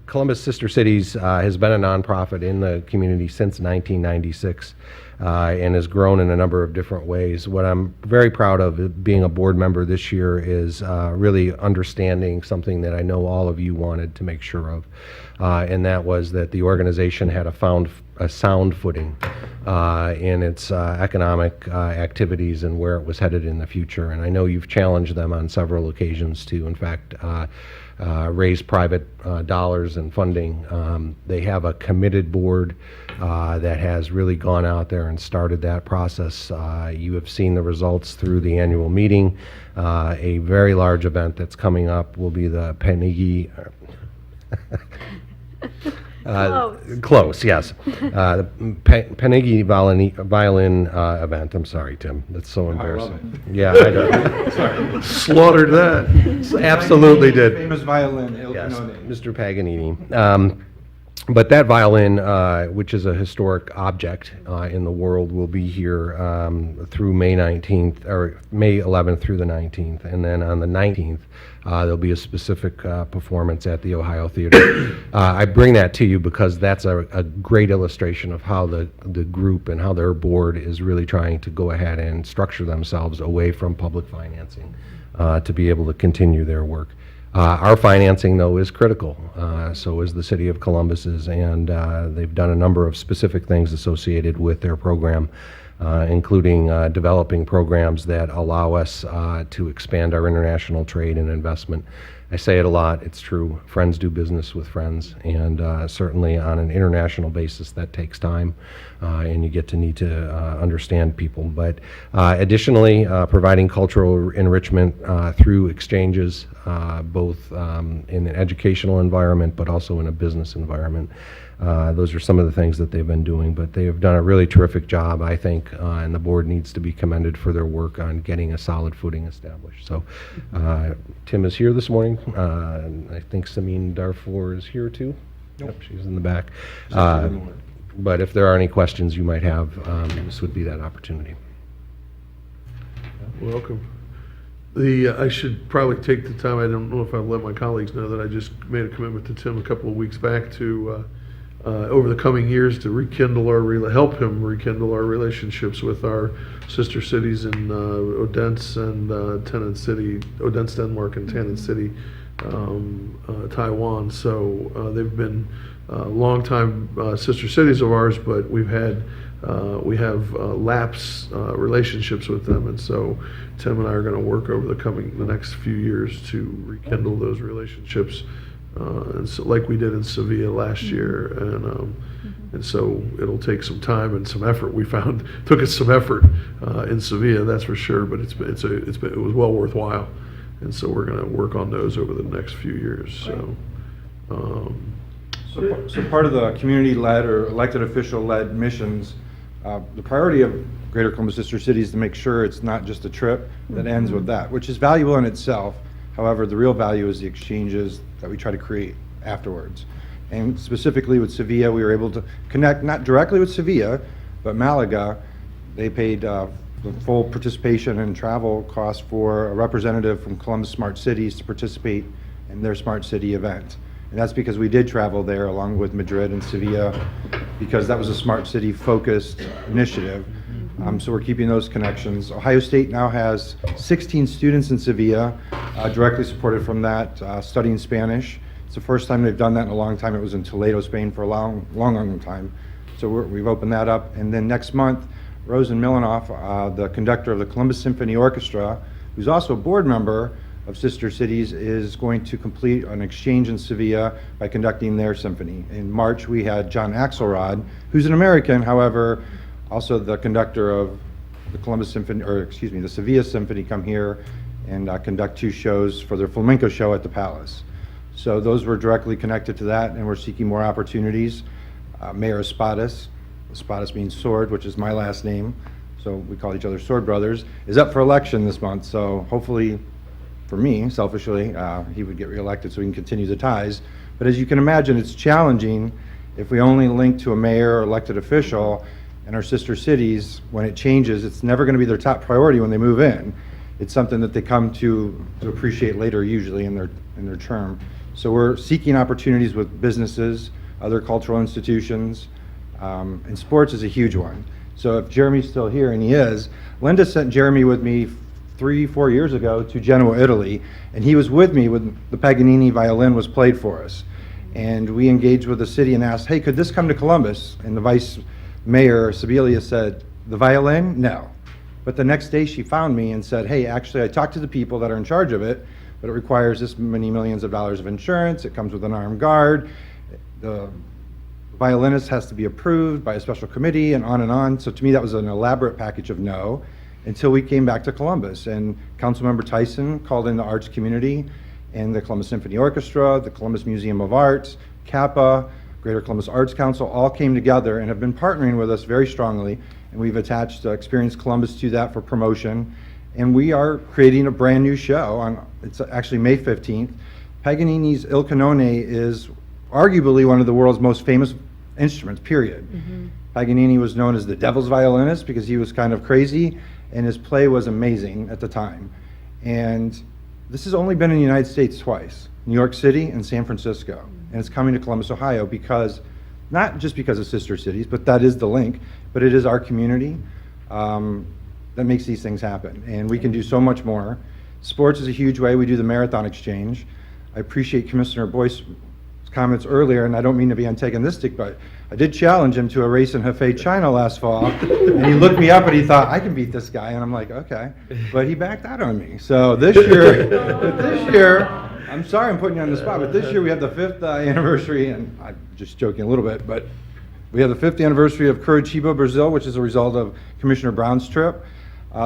Columbus Sister Cities has been a nonprofit in the community since 1996 and has grown in a number of different ways. What I'm very proud of being a board member this year is really understanding something that I know all of you wanted to make sure of, and that was that the organization had a sound footing in its economic activities and where it was headed in the future. And I know you've challenged them on several occasions to, in fact, raise private dollars and funding. They have a committed board that has really gone out there and started that process. You have seen the results through the annual meeting. A very large event that's coming up will be the Panigi. Close, yes. The Panigi violin event. I'm sorry, Tim. That's so embarrassing. Yeah, I know. Sorry. Slaughtered that. Absolutely did. Famous violin, El Yes, Canone. Mr. Paganini. But that violin, which is a historic object in the world, will be here through May 19th, or May 11th through the 19th. And then on the 19th, there'll be a specific performance at the Ohio Theater. I bring that to you because that's a great illustration of how the group and how their board is really trying to go ahead and structure themselves away from public financing to be able to continue their work. Our financing, though, is critical. So is the City of Columbus's, and they've done a number of specific things associated with their program, including developing programs that allow us to expand our international trade and investment. I say it a lot, it's true. Friends do business with friends, and certainly on an international basis, that takes time, and you get to need to understand people. But additionally, providing cultural enrichment through exchanges, both in an educational environment, but also in a business environment. Those are some of the things that they've been doing, but they have done a really terrific job, I think, and the board needs to be commended for their work on getting a solid footing established. So Tim is here this morning. I think Sameen Darfour is here too. Nope. Yep, she's in the back. But if there are any questions you might have, this would be that opportunity. Welcome. I should probably take the time, I don't know if I've let my colleagues know that I just made a commitment to Tim a couple of weeks back to, over the coming years, to help him rekindle our relationships with our sister cities in Odense and Odense, Denmark, and Tannant City, Taiwan. So they've been longtime sister cities of ours, but we have lapsed relationships with them, and so Tim and I are going to work over the next few years to rekindle those relationships, and so, like we did in Sevilla last year, and so it'll take some time and some effort. We found took us some effort in Sevilla, that's for sure, but it was well worthwhile, and so we're going to work on those over the next few years. So. So part of the community-led or elected official-led missions, the priority of Greater Columbus Sister Cities is to make sure it's not just a trip that ends with that, which is valuable in itself. However, the real value is the exchanges that we try to create afterwards. And specifically with Sevilla, we were able to connect, not directly with Sevilla, but Malaga. They paid the full participation and travel costs for a representative from Columbus Smart Cities to participate in their Smart City event. And that's because we did travel there along with Madrid and Sevilla, because that was a smart city focused initiative. So we're keeping those connections. Ohio State now has 16 students in Sevilla, directly supported from that, studying Spanish. It's the first time they've done that in a long time. It was in Toledo, Spain for a long time. So we've opened that up. And then next month, Rosen Milanoff, the conductor of the Columbus Symphony Orchestra, who's also a board member of Sister Cities, is going to complete an exchange in Sevilla by conducting their symphony. In March, we had John Axelrod, who's an American, however, also the conductor of the Columbus Symphony, or excuse me, the Sevilla Symphony, come here and conduct 2 shows for their flamenco show at the Palace. So those were directly connected to that, and we're seeking more opportunities. Mayor Espadas means sword, which is my last name, so we call each other Sword Brothers, is up for election this month. So hopefully, for me, selfishly, he would get reelected so we can continue the ties. But as you can imagine, it's challenging if we only link to a mayor or elected official in our sister cities. When it changes, it's never going to be their top priority when they move in. It's something that they come to appreciate later, usually in their term. So we're seeking opportunities with businesses, other cultural institutions, and sports is a huge one. So if Jeremy's still here, and he is, Linda sent Jeremy with me 3-4 years ago to Genoa, Italy, and he was with me when the Paganini violin was played for us. And we engaged with the city and asked, hey, could this come to Columbus? And the vice mayor, Sibilia, said, the violin? No. But the next day she found me and said, hey, actually I talked to the people that are in charge of it, but it requires this many millions of dollars of insurance, it comes with an armed guard, the violinist has to be approved by a special committee, and on and on. So to me that was an elaborate package of no, until we came back to Columbus. And Councilmember Tyson called in the arts community and the Columbus Symphony Orchestra, the Columbus Museum of Arts, CAPA, Greater Columbus Arts Council, all came together and have been partnering with us very strongly. And we've attached Experience Columbus to that for promotion. And we are creating a brand new show it's actually May 15th. Paganini's Il Canone is arguably one of the world's most famous instruments, period. Paganini was known as the devil's violinist because he was kind of crazy, and his play was amazing at the time. And this has only been in the United States twice, New York City and San Francisco. And it's coming to Columbus, Ohio, because, not just because of sister cities, but that is the link, but it is our community that makes these things happen. And we can do so much more. Sports is a huge way. We do the marathon exchange. I appreciate Commissioner Boyce's comments earlier, and I don't mean to be antagonistic, but I did challenge him to a race in Hefei, China last fall, and he looked me up and he thought, I can beat this guy, and I'm like, okay, but he backed out on me. So this year, I'm sorry I'm putting you on the spot, but this year we have the 5th anniversary, and I'm just joking a little bit, but we have the 5th anniversary of Curitiba, Brazil, which is a result of Commissioner Brown's trip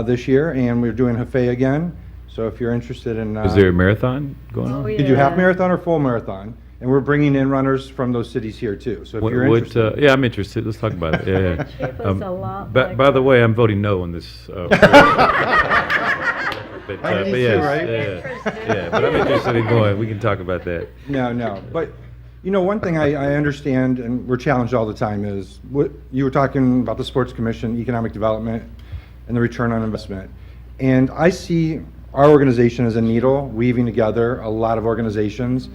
this year, and we're doing Hefei again. So if you're interested in... Is there a marathon going on? Did you half marathon or full marathon? And we're bringing in runners from those cities here too. So if you're interested, yeah, I'm interested. Let's talk about it. Yeah. Chiba's a lot By like the way, I'm voting no on this. But yes, yeah, but I'm interested in going. We can talk about that. No. But you know, one thing I understand, and we're challenged all the time, is what you were talking about the Sports Commission, economic development, and the return on investment. And I see our organization as a needle weaving together a lot of organizations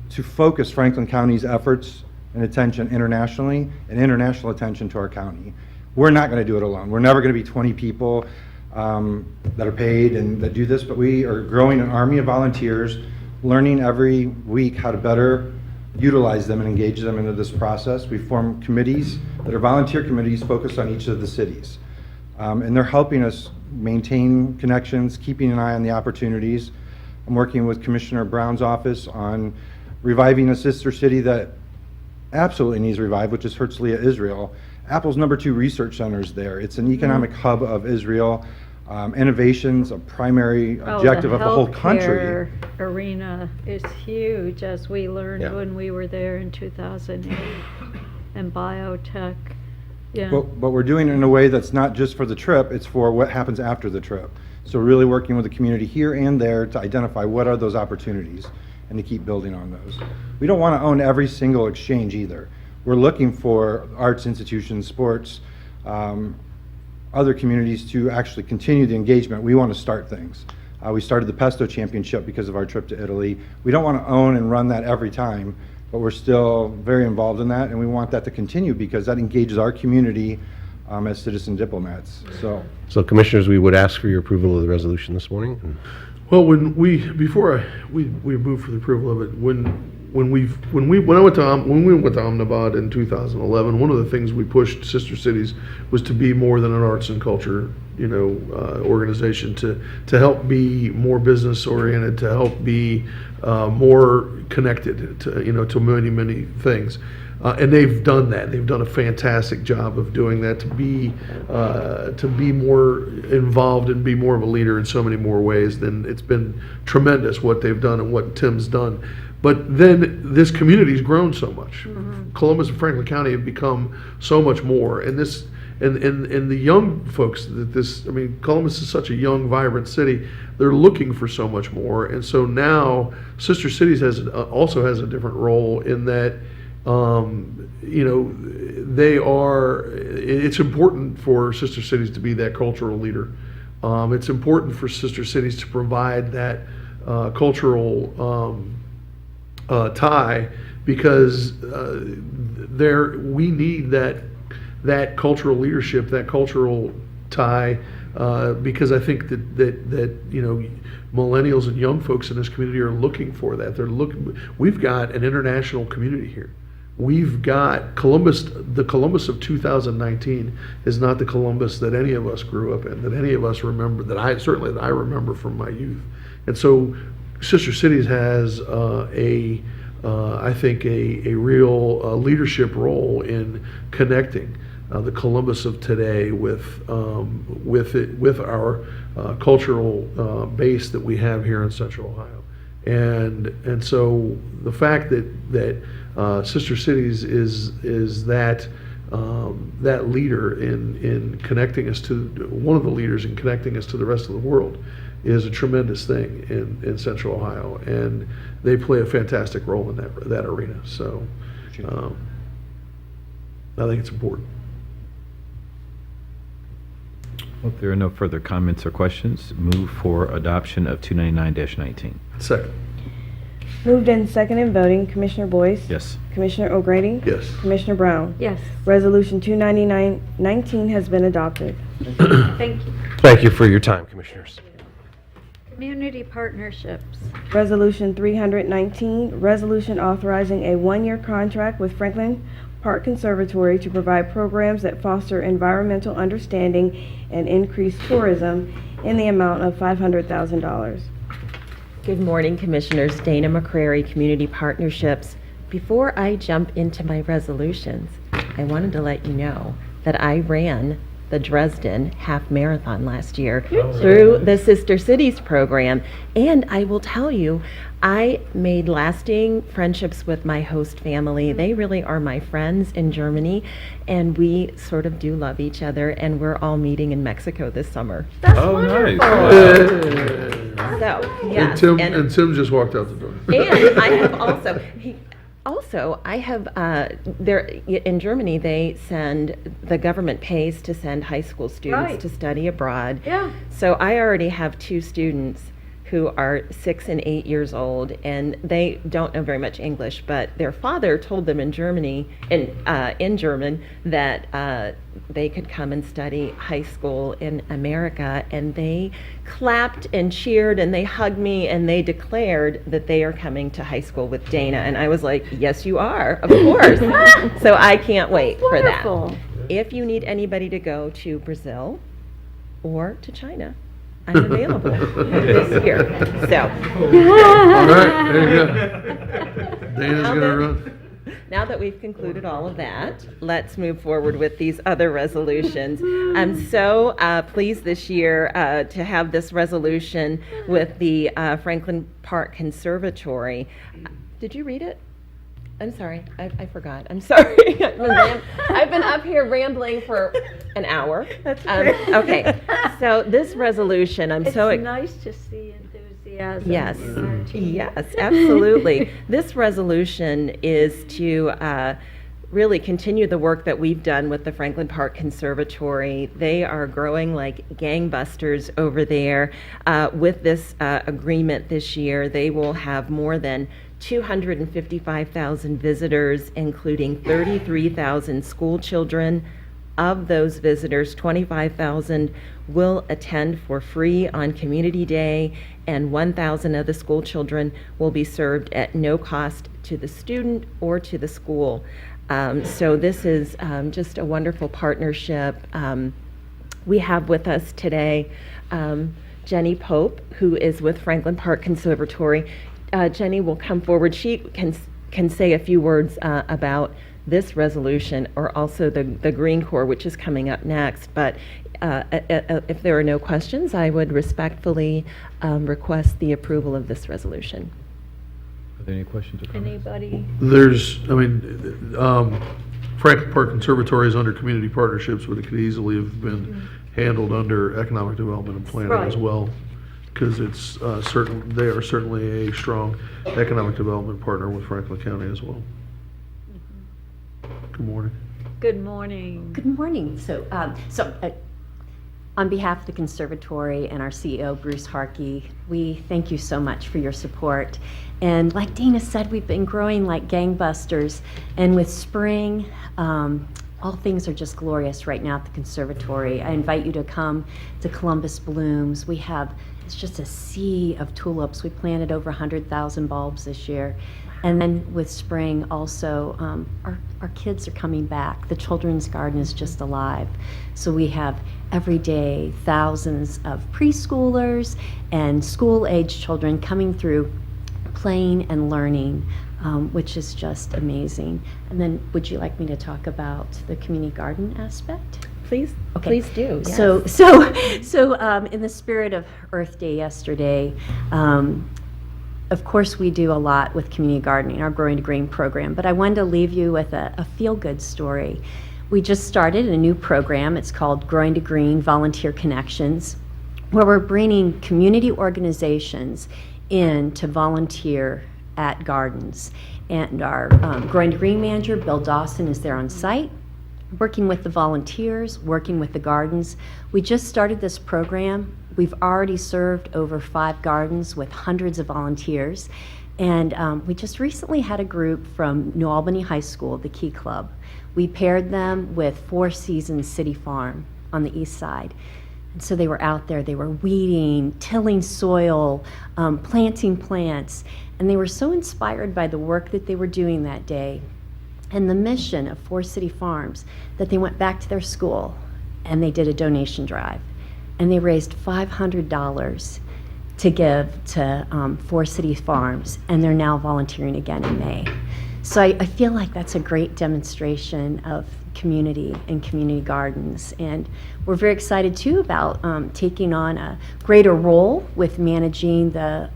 to focus Franklin County's efforts and attention internationally, and international attention to our county. We're not going to do it alone. We're never going to be 20 people that are paid and that do this, but we are growing an army of volunteers, learning every week how to better utilize them and engage them into this process. We form committees that are volunteer committees focused on each of the cities. And they're helping us maintain connections, keeping an eye on the opportunities. I'm working with Commissioner Brown's office on reviving a sister city that absolutely needs revived, which is Herzliya, Israel. Apple's #2 research center is there. It's an economic hub of Israel. Innovation's a primary objective of the whole country. The arena is huge, as we learned when we were there in 2008, and biotech. Yeah. But we're doing it in a way that's not just for the trip, it's for what happens after the trip. So really working with the community here and there to identify what are those opportunities and to keep building on those. We don't want to own every single exchange either. We're looking for arts institutions, sports, other communities to actually continue the engagement. We want to start things. We started the Pesto Championship because of our trip to Italy. We don't want to own and run that every time, but we're still very involved in that, and we want that to continue because that engages our community as citizen diplomats. So Commissioners, we would ask for your approval of the resolution this morning. Well, when we move for the approval of it, when we went to Ahmedabad in 2011, one of the things we pushed Sister Cities was to be more than an arts and culture, organization, to help be more business oriented, to help be more connected to many things. And they've done that. They've done a fantastic job of doing that, to be more involved and be more of a leader in so many more ways. Than it's been tremendous what they've done and what Tim's done. But then this community's grown so much. Columbus and Franklin County have become so much more. And this and the young folks Columbus is such a young, vibrant city. They're looking for so much more. And so now Sister Cities also has a different role in that. It's important for Sister Cities to be that cultural leader. It's important for Sister Cities to provide that cultural tie, because we need that cultural leadership, that cultural tie, because I think that millennials and young folks in this community are looking for that. We've got an international community here. We've got Columbus. The Columbus of 2019 is not the Columbus that any of us grew up in, that any of us remember, that I remember from my youth. And so Sister Cities has I think a real leadership role in connecting the Columbus of today with our cultural base that we have here in Central Ohio. And so the fact that Sister Cities is that leader in connecting us to, one of the leaders in connecting us to the rest of the world, is a tremendous thing in Central Ohio, and they play a fantastic role in that arena. So I think it's important. Well, if there are no further comments or questions, move for adoption of 299-19. Second. Moved in second and voting, Commissioner Boyce? Yes. Commissioner O'Grady? Yes. Commissioner Brown? Yes. Resolution 299-19 has been adopted. Thank you. Thank you for your time, Commissioners. Community partnerships. Resolution 319, resolution authorizing a one-year contract with Franklin Park Conservatory to provide programs that foster environmental understanding and increase tourism in the amount of $500,000. Good morning, Commissioners. Dana McCrary, Community Partnerships. Before I jump into my resolutions, I wanted to let you know that I ran the Dresden Half Marathon last year through the Sister Cities program. And I will tell you, I made lasting friendships with my host family. They really are my friends in Germany, and we sort of do love each other, and we're all meeting in Mexico this summer. That's nice. So, yes. And Tim just walked out the door. And I have there in Germany, they send, the government pays to send high school students to study abroad. Yeah. So I already have 2 students who are 6 and 8 years old, and they don't know very much English, but their father told them in German that they could come and study high school in America, and they clapped and cheered and they hugged me and they declared that they are coming to high school with Dana, and I was like, yes you are, of course. So I can't wait for that. If you need anybody to go to Brazil or to China, I'm available this year. So. All right, there you go. Dana's going to run. Now that we've concluded all of that, let's move forward with these other resolutions. I'm so pleased this year to have this resolution with the Franklin Park Conservatory. Did you read it? I'm sorry, I forgot. I'm sorry. I've been up here rambling for an hour. That's okay. So this resolution, It's nice to see enthusiasm. Yes, in our team. yes, absolutely. This resolution is to really continue the work that we've done with the Franklin Park Conservatory. They are growing like gangbusters over there. With this agreement this year, they will have more than 255,000 visitors, including 33,000 school children, Of those visitors, 25,000 will attend for free on Community Day, and 1,000 of the school children will be served at no cost to the student or to the school. So this is just a wonderful partnership. We have with us today Jenny Pope, who is with Franklin Park Conservatory. Jenny will come forward. She can say a few words about this resolution, or also the Green Corps, which is coming up next. But if there are no questions, I would respectfully request the approval of this resolution. Are there any questions or comments? Anybody? Franklin Park Conservatory is under community partnerships, but it could easily have been handled under economic development and planning as Right. well, because it's they are certainly a strong economic development partner with Franklin County as well. Good morning. Good morning. Good morning. On behalf of the Conservatory and our CEO, Bruce Harkey, we thank you so much for your support. And like Dana said, we've been growing like gangbusters. And with spring, all things are just glorious right now at the Conservatory. I invite you to come to Columbus Blooms. It's just a sea of tulips. We planted over 100,000 bulbs this year. And then with spring also, our kids are coming back. The children's garden is just alive. So we have every day thousands of preschoolers and school-age children coming through, playing and learning, which is just amazing. And then would you like me to talk about the community garden aspect? Please, Okay. please do. Yes. So in the spirit of Earth Day yesterday, of course we do a lot with community gardening, our Growing to Green program, but I wanted to leave you with a feel-good story. We just started a new program. It's called Growing to Green Volunteer Connections, where we're bringing community organizations in to volunteer at gardens. And our Growing to Green manager, Bill Dawson, is there on site, working with the volunteers, working with the gardens. We just started this program. We've already served over 5 gardens with hundreds of volunteers. And we just recently had a group from New Albany High School, the Key Club. We paired them with Four Seasons City Farm on the east side. And so they were out there, they were weeding, tilling soil, planting plants, and they were so inspired by the work that they were doing that day and the mission of Four City Farms that they went back to their school and they did a donation drive. And they raised $500 to give to Four City Farms, and they're now volunteering again in May. So I feel like that's a great demonstration of community and community gardens. And we're very excited too about taking on a greater role with managing the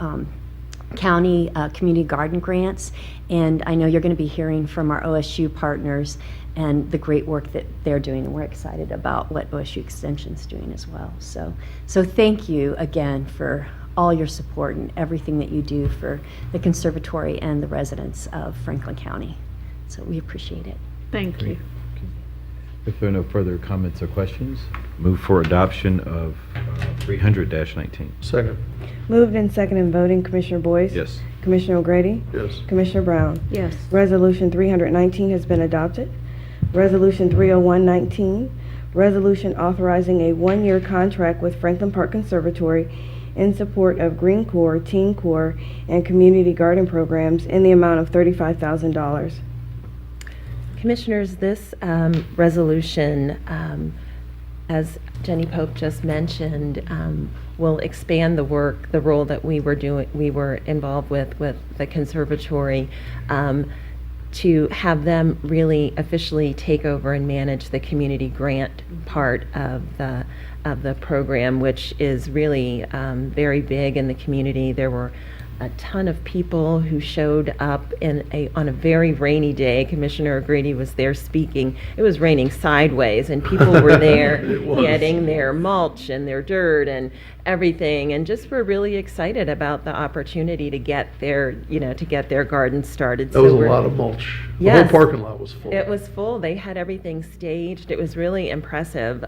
county community garden grants. And I know you're going to be hearing from our OSU partners and the great work that they're doing. And we're excited about what OSU Extension's doing as well. So thank you again for all your support and everything that you do for the Conservatory and the residents of Franklin County. So we appreciate it. Thank you. If there are no further comments or questions, move for adoption of 300-19. Second. Moved and second in voting, Commissioner Boyce? Yes. Commissioner O'Grady? Yes. Commissioner Brown? Yes. Resolution 319 has been adopted. Resolution 30119, resolution authorizing a one-year contract with Franklin Park Conservatory in support of Green Corps, Teen Corps, and community garden programs in the amount of $35,000. Commissioners, this resolution, as Jenny Pope just mentioned, will expand the role that we were involved with the Conservatory, to have them really officially take over and manage the community grant part of the program, which is really very big in the community. There were a ton of people who showed up on a very rainy day. Commissioner O'Grady was there speaking. It was raining sideways, and people were there getting their mulch and their dirt and everything, and just were really excited about the opportunity to get their garden started. That was a lot of mulch. Yes. The whole parking lot was full. It was full. They had everything staged. It was really impressive.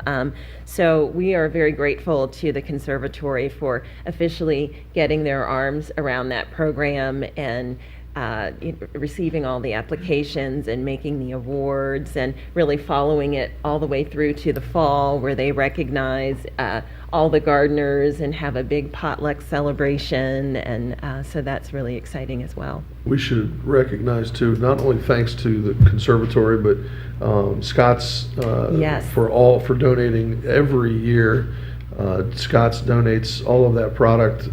So we are very grateful to the Conservatory for officially getting their arms around that program and receiving all the applications and making the awards and really following it all the way through to the fall where they recognize all the gardeners and have a big potluck celebration. And so that's really exciting as well. We should recognize too, not only thanks to the conservatory, but Scott's Yes. for donating every year. Scott's donates all of that product,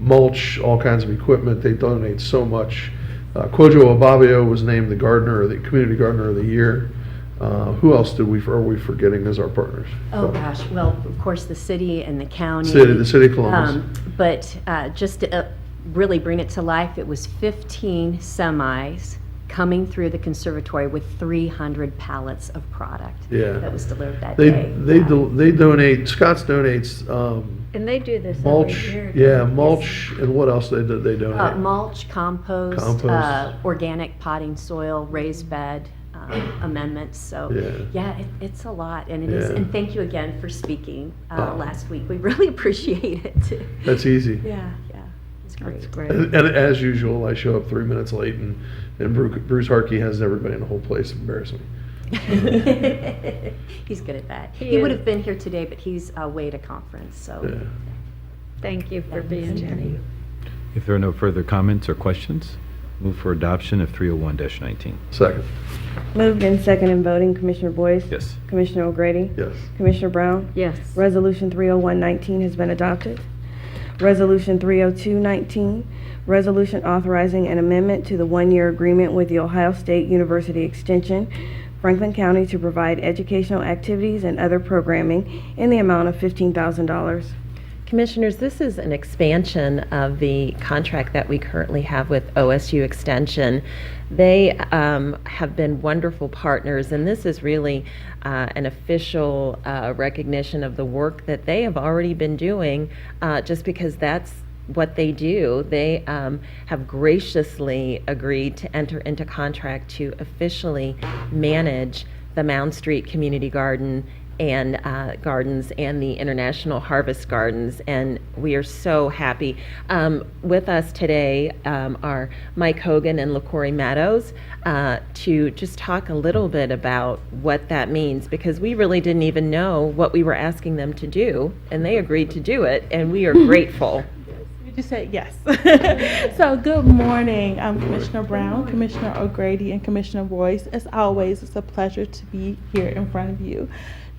mulch, all kinds of equipment. They donate so much. Quojo Ababio was named the community gardener of the year. Who else are we forgetting as our partners? Oh, gosh, well, of course, the city and the county. The city of Columbus. But just to really bring it to life, it was 15 semis coming through the conservatory with 300 pallets of product that was delivered that day. They donate, Scott's donates And they do this mulch, every year. mulch, and what else they donate? Mulch, compost, organic potting soil, raised bed, amendments. So it's a lot, and it is. And thank you again for speaking last week. We really appreciate it. That's easy. Yeah, it's great. That's great. And as usual, I show up 3 minutes late, and Bruce Harkey has everybody in the whole place embarrass me. He's good at that. He He would is. have been here today, but he's away at a conference. So Thank you for being here. If there are no further comments or questions, move for adoption of 301-19. Second. Moved in second and voting, Commissioner Boyce? Yes. Commissioner O'Grady? Yes. Commissioner Brown? Yes. Resolution 30119 has been adopted. Resolution 30219, resolution authorizing an amendment to the one-year agreement with the Ohio State University Extension, Franklin County, to provide educational activities and other programming in the amount of $15,000. Commissioners, this is an expansion of the contract that we currently have with OSU Extension. They have been wonderful partners, and this is really an official recognition of the work that they have already been doing, just because that's what they do. They have graciously agreed to enter into contract to officially manage the Mound Street Community Garden and gardens and the International Harvest Gardens, and we are so happy. With us today are Mike Hogan and LaCorey Meadows to just talk a little bit about what that means, because we really didn't even know what we were asking them to do, and they agreed to do it, and we are grateful. You said yes. So good morning, Commissioner Brown, Commissioner O'Grady, and Commissioner Boyce. As always, it's a pleasure to be here in front of you.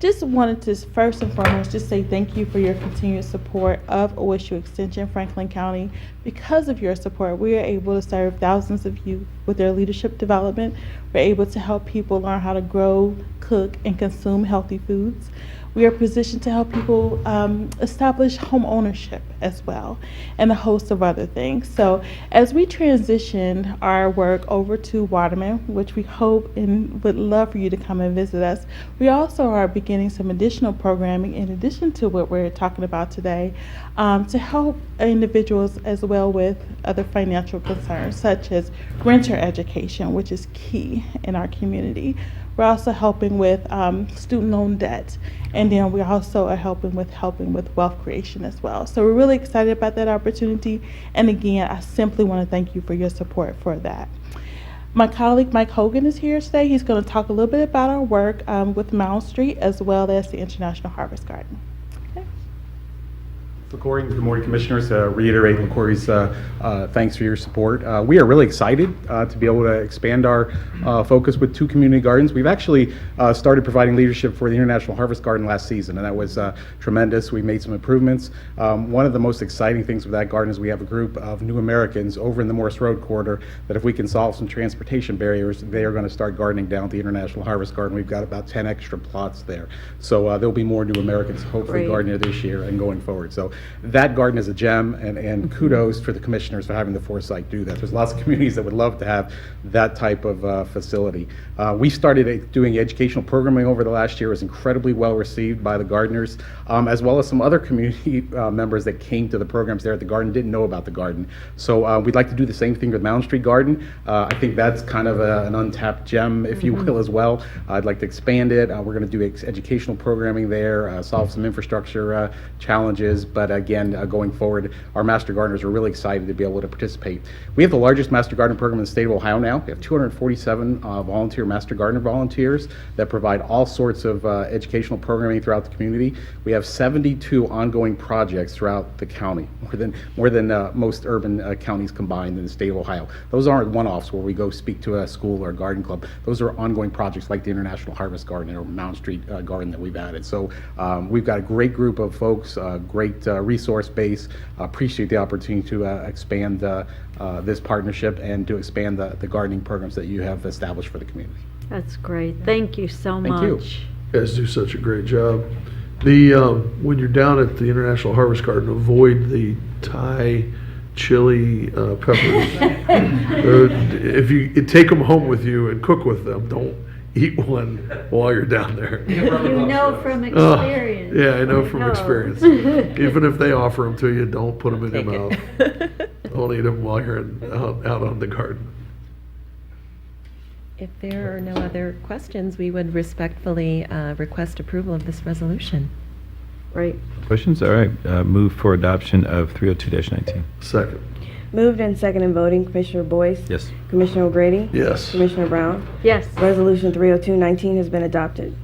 Just wanted to first and foremost just say thank you for your continued support of OSU Extension Franklin County. Because of your support, we are able to serve thousands of youth with their leadership development. We're able to help people learn how to grow, cook, and consume healthy foods. We are positioned to help people establish home ownership as well, and a host of other things. So as we transition our work over to Waterman, which we hope and would love for you to come and visit us, we also are beginning some additional programming in addition to what we're talking about today, to help individuals as well with other financial concerns, such as renter education, which is key in our community. We're also helping with student loan debt, and then we also are helping with wealth creation as well. So we're really excited about that opportunity, and again, I simply want to thank you for your support for that. My colleague Mike Hogan is here today. He's going to talk a little bit about our work with Mound Street as well as the International Harvest Garden. LaCorey, good morning, Commissioners. Reiterate LaCorey's thanks for your support. We are really excited to be able to expand our focus with 2 community gardens. We've actually started providing leadership for the International Harvest Garden last season, and that was tremendous. We made some improvements. One of the most exciting things with that garden is we have a group of new Americans over in the Morse Road corridor that if we can solve some transportation barriers, they are going to start gardening down at the International Harvest Garden. We've got about 10 extra plots there. So there'll be more new Americans hopefully gardening there this year and going forward. So that garden is a gem, and kudos for the commissioners for having the foresight to do that. There's lots of communities that would love to have that type of facility. We started doing educational programming over the last year. It was incredibly well received by the gardeners, as well as some other community members that came to the programs there at the garden, didn't know about the garden. So we'd like to do the same thing with Mound Street Garden. I think that's kind of an untapped gem, if you will, as well. I'd like to expand it. We're going to do educational programming there, solve some infrastructure challenges, but but again, going forward, our Master Gardeners are really excited to be able to participate. We have the largest Master Gardener program in the state of Ohio now. We have 247 volunteer Master Gardener volunteers that provide all sorts of educational programming throughout the community. We have 72 ongoing projects throughout the county, more than most urban counties combined in the state of Ohio. Those aren't one-offs where we go speak to a school or a garden club. Those are ongoing projects like the International Harvest Garden or Mound Street Garden that we've added. So we've got a great group of folks, great resource base. Appreciate the opportunity to expand this partnership and to expand the gardening programs that you have established for the community. That's great. Thank you so Thank you. much. You guys do such a great job. When you're down at the International Harvest Garden, avoid the Thai chili peppers. If you take them home with you and cook with them, don't eat one while you're down there. You know from experience. Yeah, I know from experience. Even if they offer them to you, don't put them in your mouth. Don't eat them while you're out on the garden. If there are no other questions, we would respectfully request approval of this resolution. Right. Questions? All right. Move for adoption of 302-19. Second. Moved and second in voting, Commissioner Boyce? Yes. Commissioner O'Grady? Yes. Commissioner Brown? Yes. Resolution 302-19 has been adopted.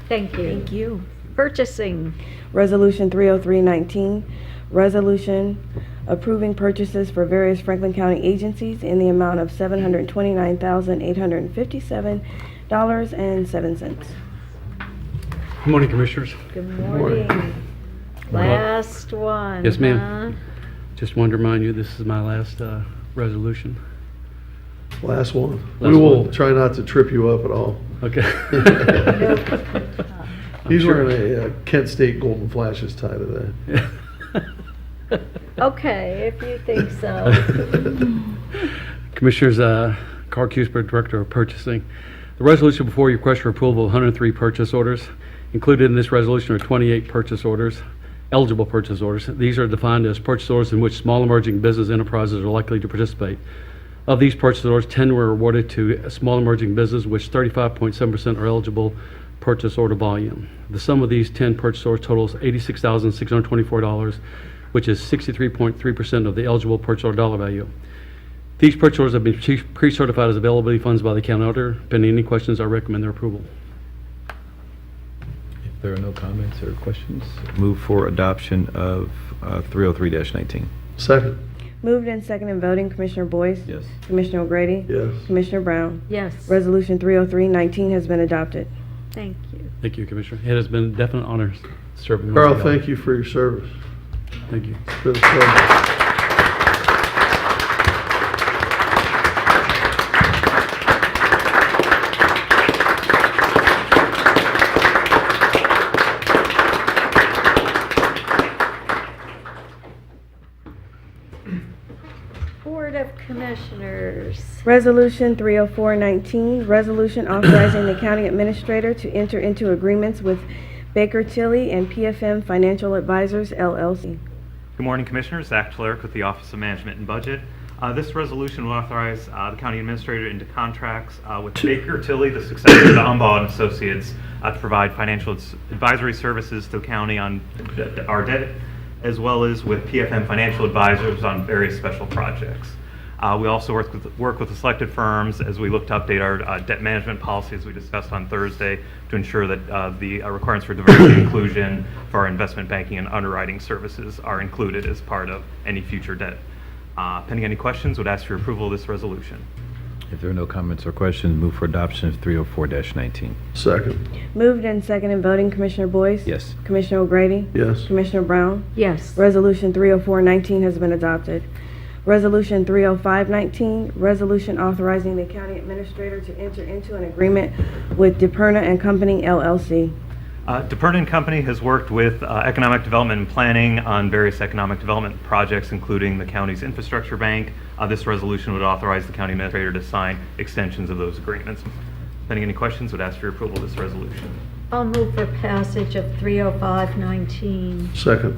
Thank you. Thank you. Purchasing. Resolution 303-19, resolution approving purchases for various Franklin County agencies in the amount of $729,857.07. Good morning, Commissioners. Good morning. Last one. Yes, ma'am. huh? Just wanted to remind you, this is my last resolution. Last one. Last We will one. try not to trip you up at all. Okay. He's sure. wearing a Kent State Golden Flashes tie today. Okay, if you think so. Commissioners, Carl Kuesper, Director of Purchasing. The resolution before you request for approval of 103 purchase orders. Included in this resolution are 28 purchase orders, eligible purchase orders. These are defined as purchase orders in which small emerging business enterprises are likely to participate. Of these purchase orders, 10 were awarded to small emerging business, which 35.7% are eligible purchase order volume. The sum of these 10 purchase orders totals $86,624, which is 63.3% of the eligible purchase order dollar value. These purchase orders have been pre-certified as availability funds by the county auditor. Pending any questions, I recommend their approval. If there are no comments or questions, move for adoption of 303-19. Second. Moved and second in voting, Commissioner Boyce? Yes. Commissioner O'Grady? Yes. Commissioner Brown? Yes. Resolution 303-19 has been adopted. Thank you. Thank you, Commissioner. It has been a definite honor serving with Carl, you. thank you for your service. Thank you. It's been a pleasure. Board of Commissioners. Resolution 304-19, resolution authorizing the county administrator to enter into agreements with Baker Tilly and PFM Financial Advisors, LLC. Good morning, Commissioners. Zach Tlarek with the Office of Management and Budget. This resolution will authorize the county administrator into contracts with Baker Tilly, the successor to Umbaugh and Associates, to provide financial advisory services to the county on our debt, as well as with PFM Financial Advisors on various special projects. We also work with the selected firms as we look to update our debt management policy, as we discussed on Thursday, to ensure that the requirements for diversity and inclusion for our investment banking and underwriting services are included as part of any future debt. Pending any questions, would ask for your approval of this resolution. If there are no comments or questions, move for adoption of 304-19. Second. Moved and second in voting, Commissioner Boyce? Yes. Commissioner O'Grady? Yes. Commissioner Brown? Yes. Resolution 304-19 has been adopted. Resolution 305-19, resolution authorizing the county administrator to enter into an agreement with DePerna and Company, LLC. DePerna and Company has worked with Economic Development and Planning on various economic development projects, including the county's infrastructure bank. This resolution would authorize the county administrator to sign extensions of those agreements. Pending any questions, would ask for your approval of this resolution. I'll move for passage of 305-19. Second.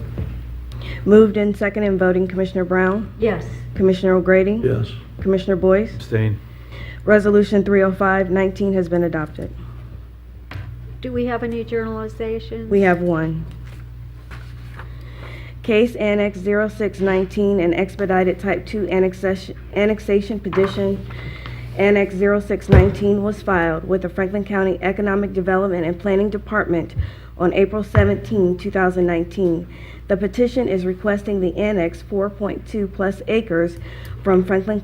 Moved and second in voting, Commissioner Brown? Yes. Commissioner O'Grady? Yes. Commissioner Boyce? Abstain. Resolution 305-19 has been adopted. Do we have any journalizations? We have one. Case Annex 0619 and expedited Type 2 annexation petition Annex 0619 was filed with the Franklin County Economic Development and Planning Department on April 17, 2019. The petition is requesting the annex 4.2 plus acres from Franklin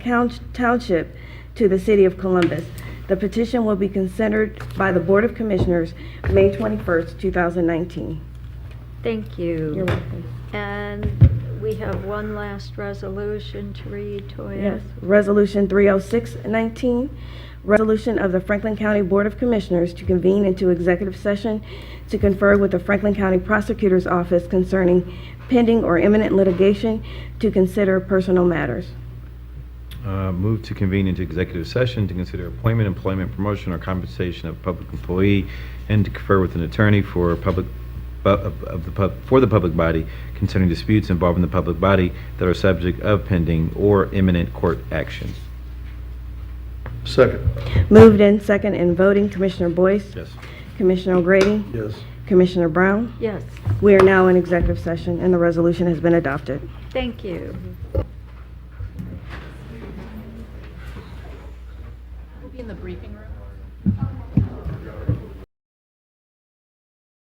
Township to the City of Columbus. The petition will be considered by the Board of Commissioners May 21st, 2019. Thank you. You're welcome. And we have one last resolution to read, Toya. Yes, Resolution 30619, resolution of the Franklin County Board of Commissioners to convene into executive session to confer with the Franklin County Prosecutor's Office concerning pending or imminent litigation to consider personal matters. Move to convene into executive session to consider appointment, employment, promotion, or compensation of public employee, and to confer with an attorney for the public body concerning disputes involving the public body that are subject of pending or imminent court action. Second. Moved in second and voting, Commissioner Boyce? Yes. Commissioner O'Grady? Yes. Commissioner Brown? Yes, We are now in executive session, and the resolution has been adopted. thank you. We'll be in the briefing room.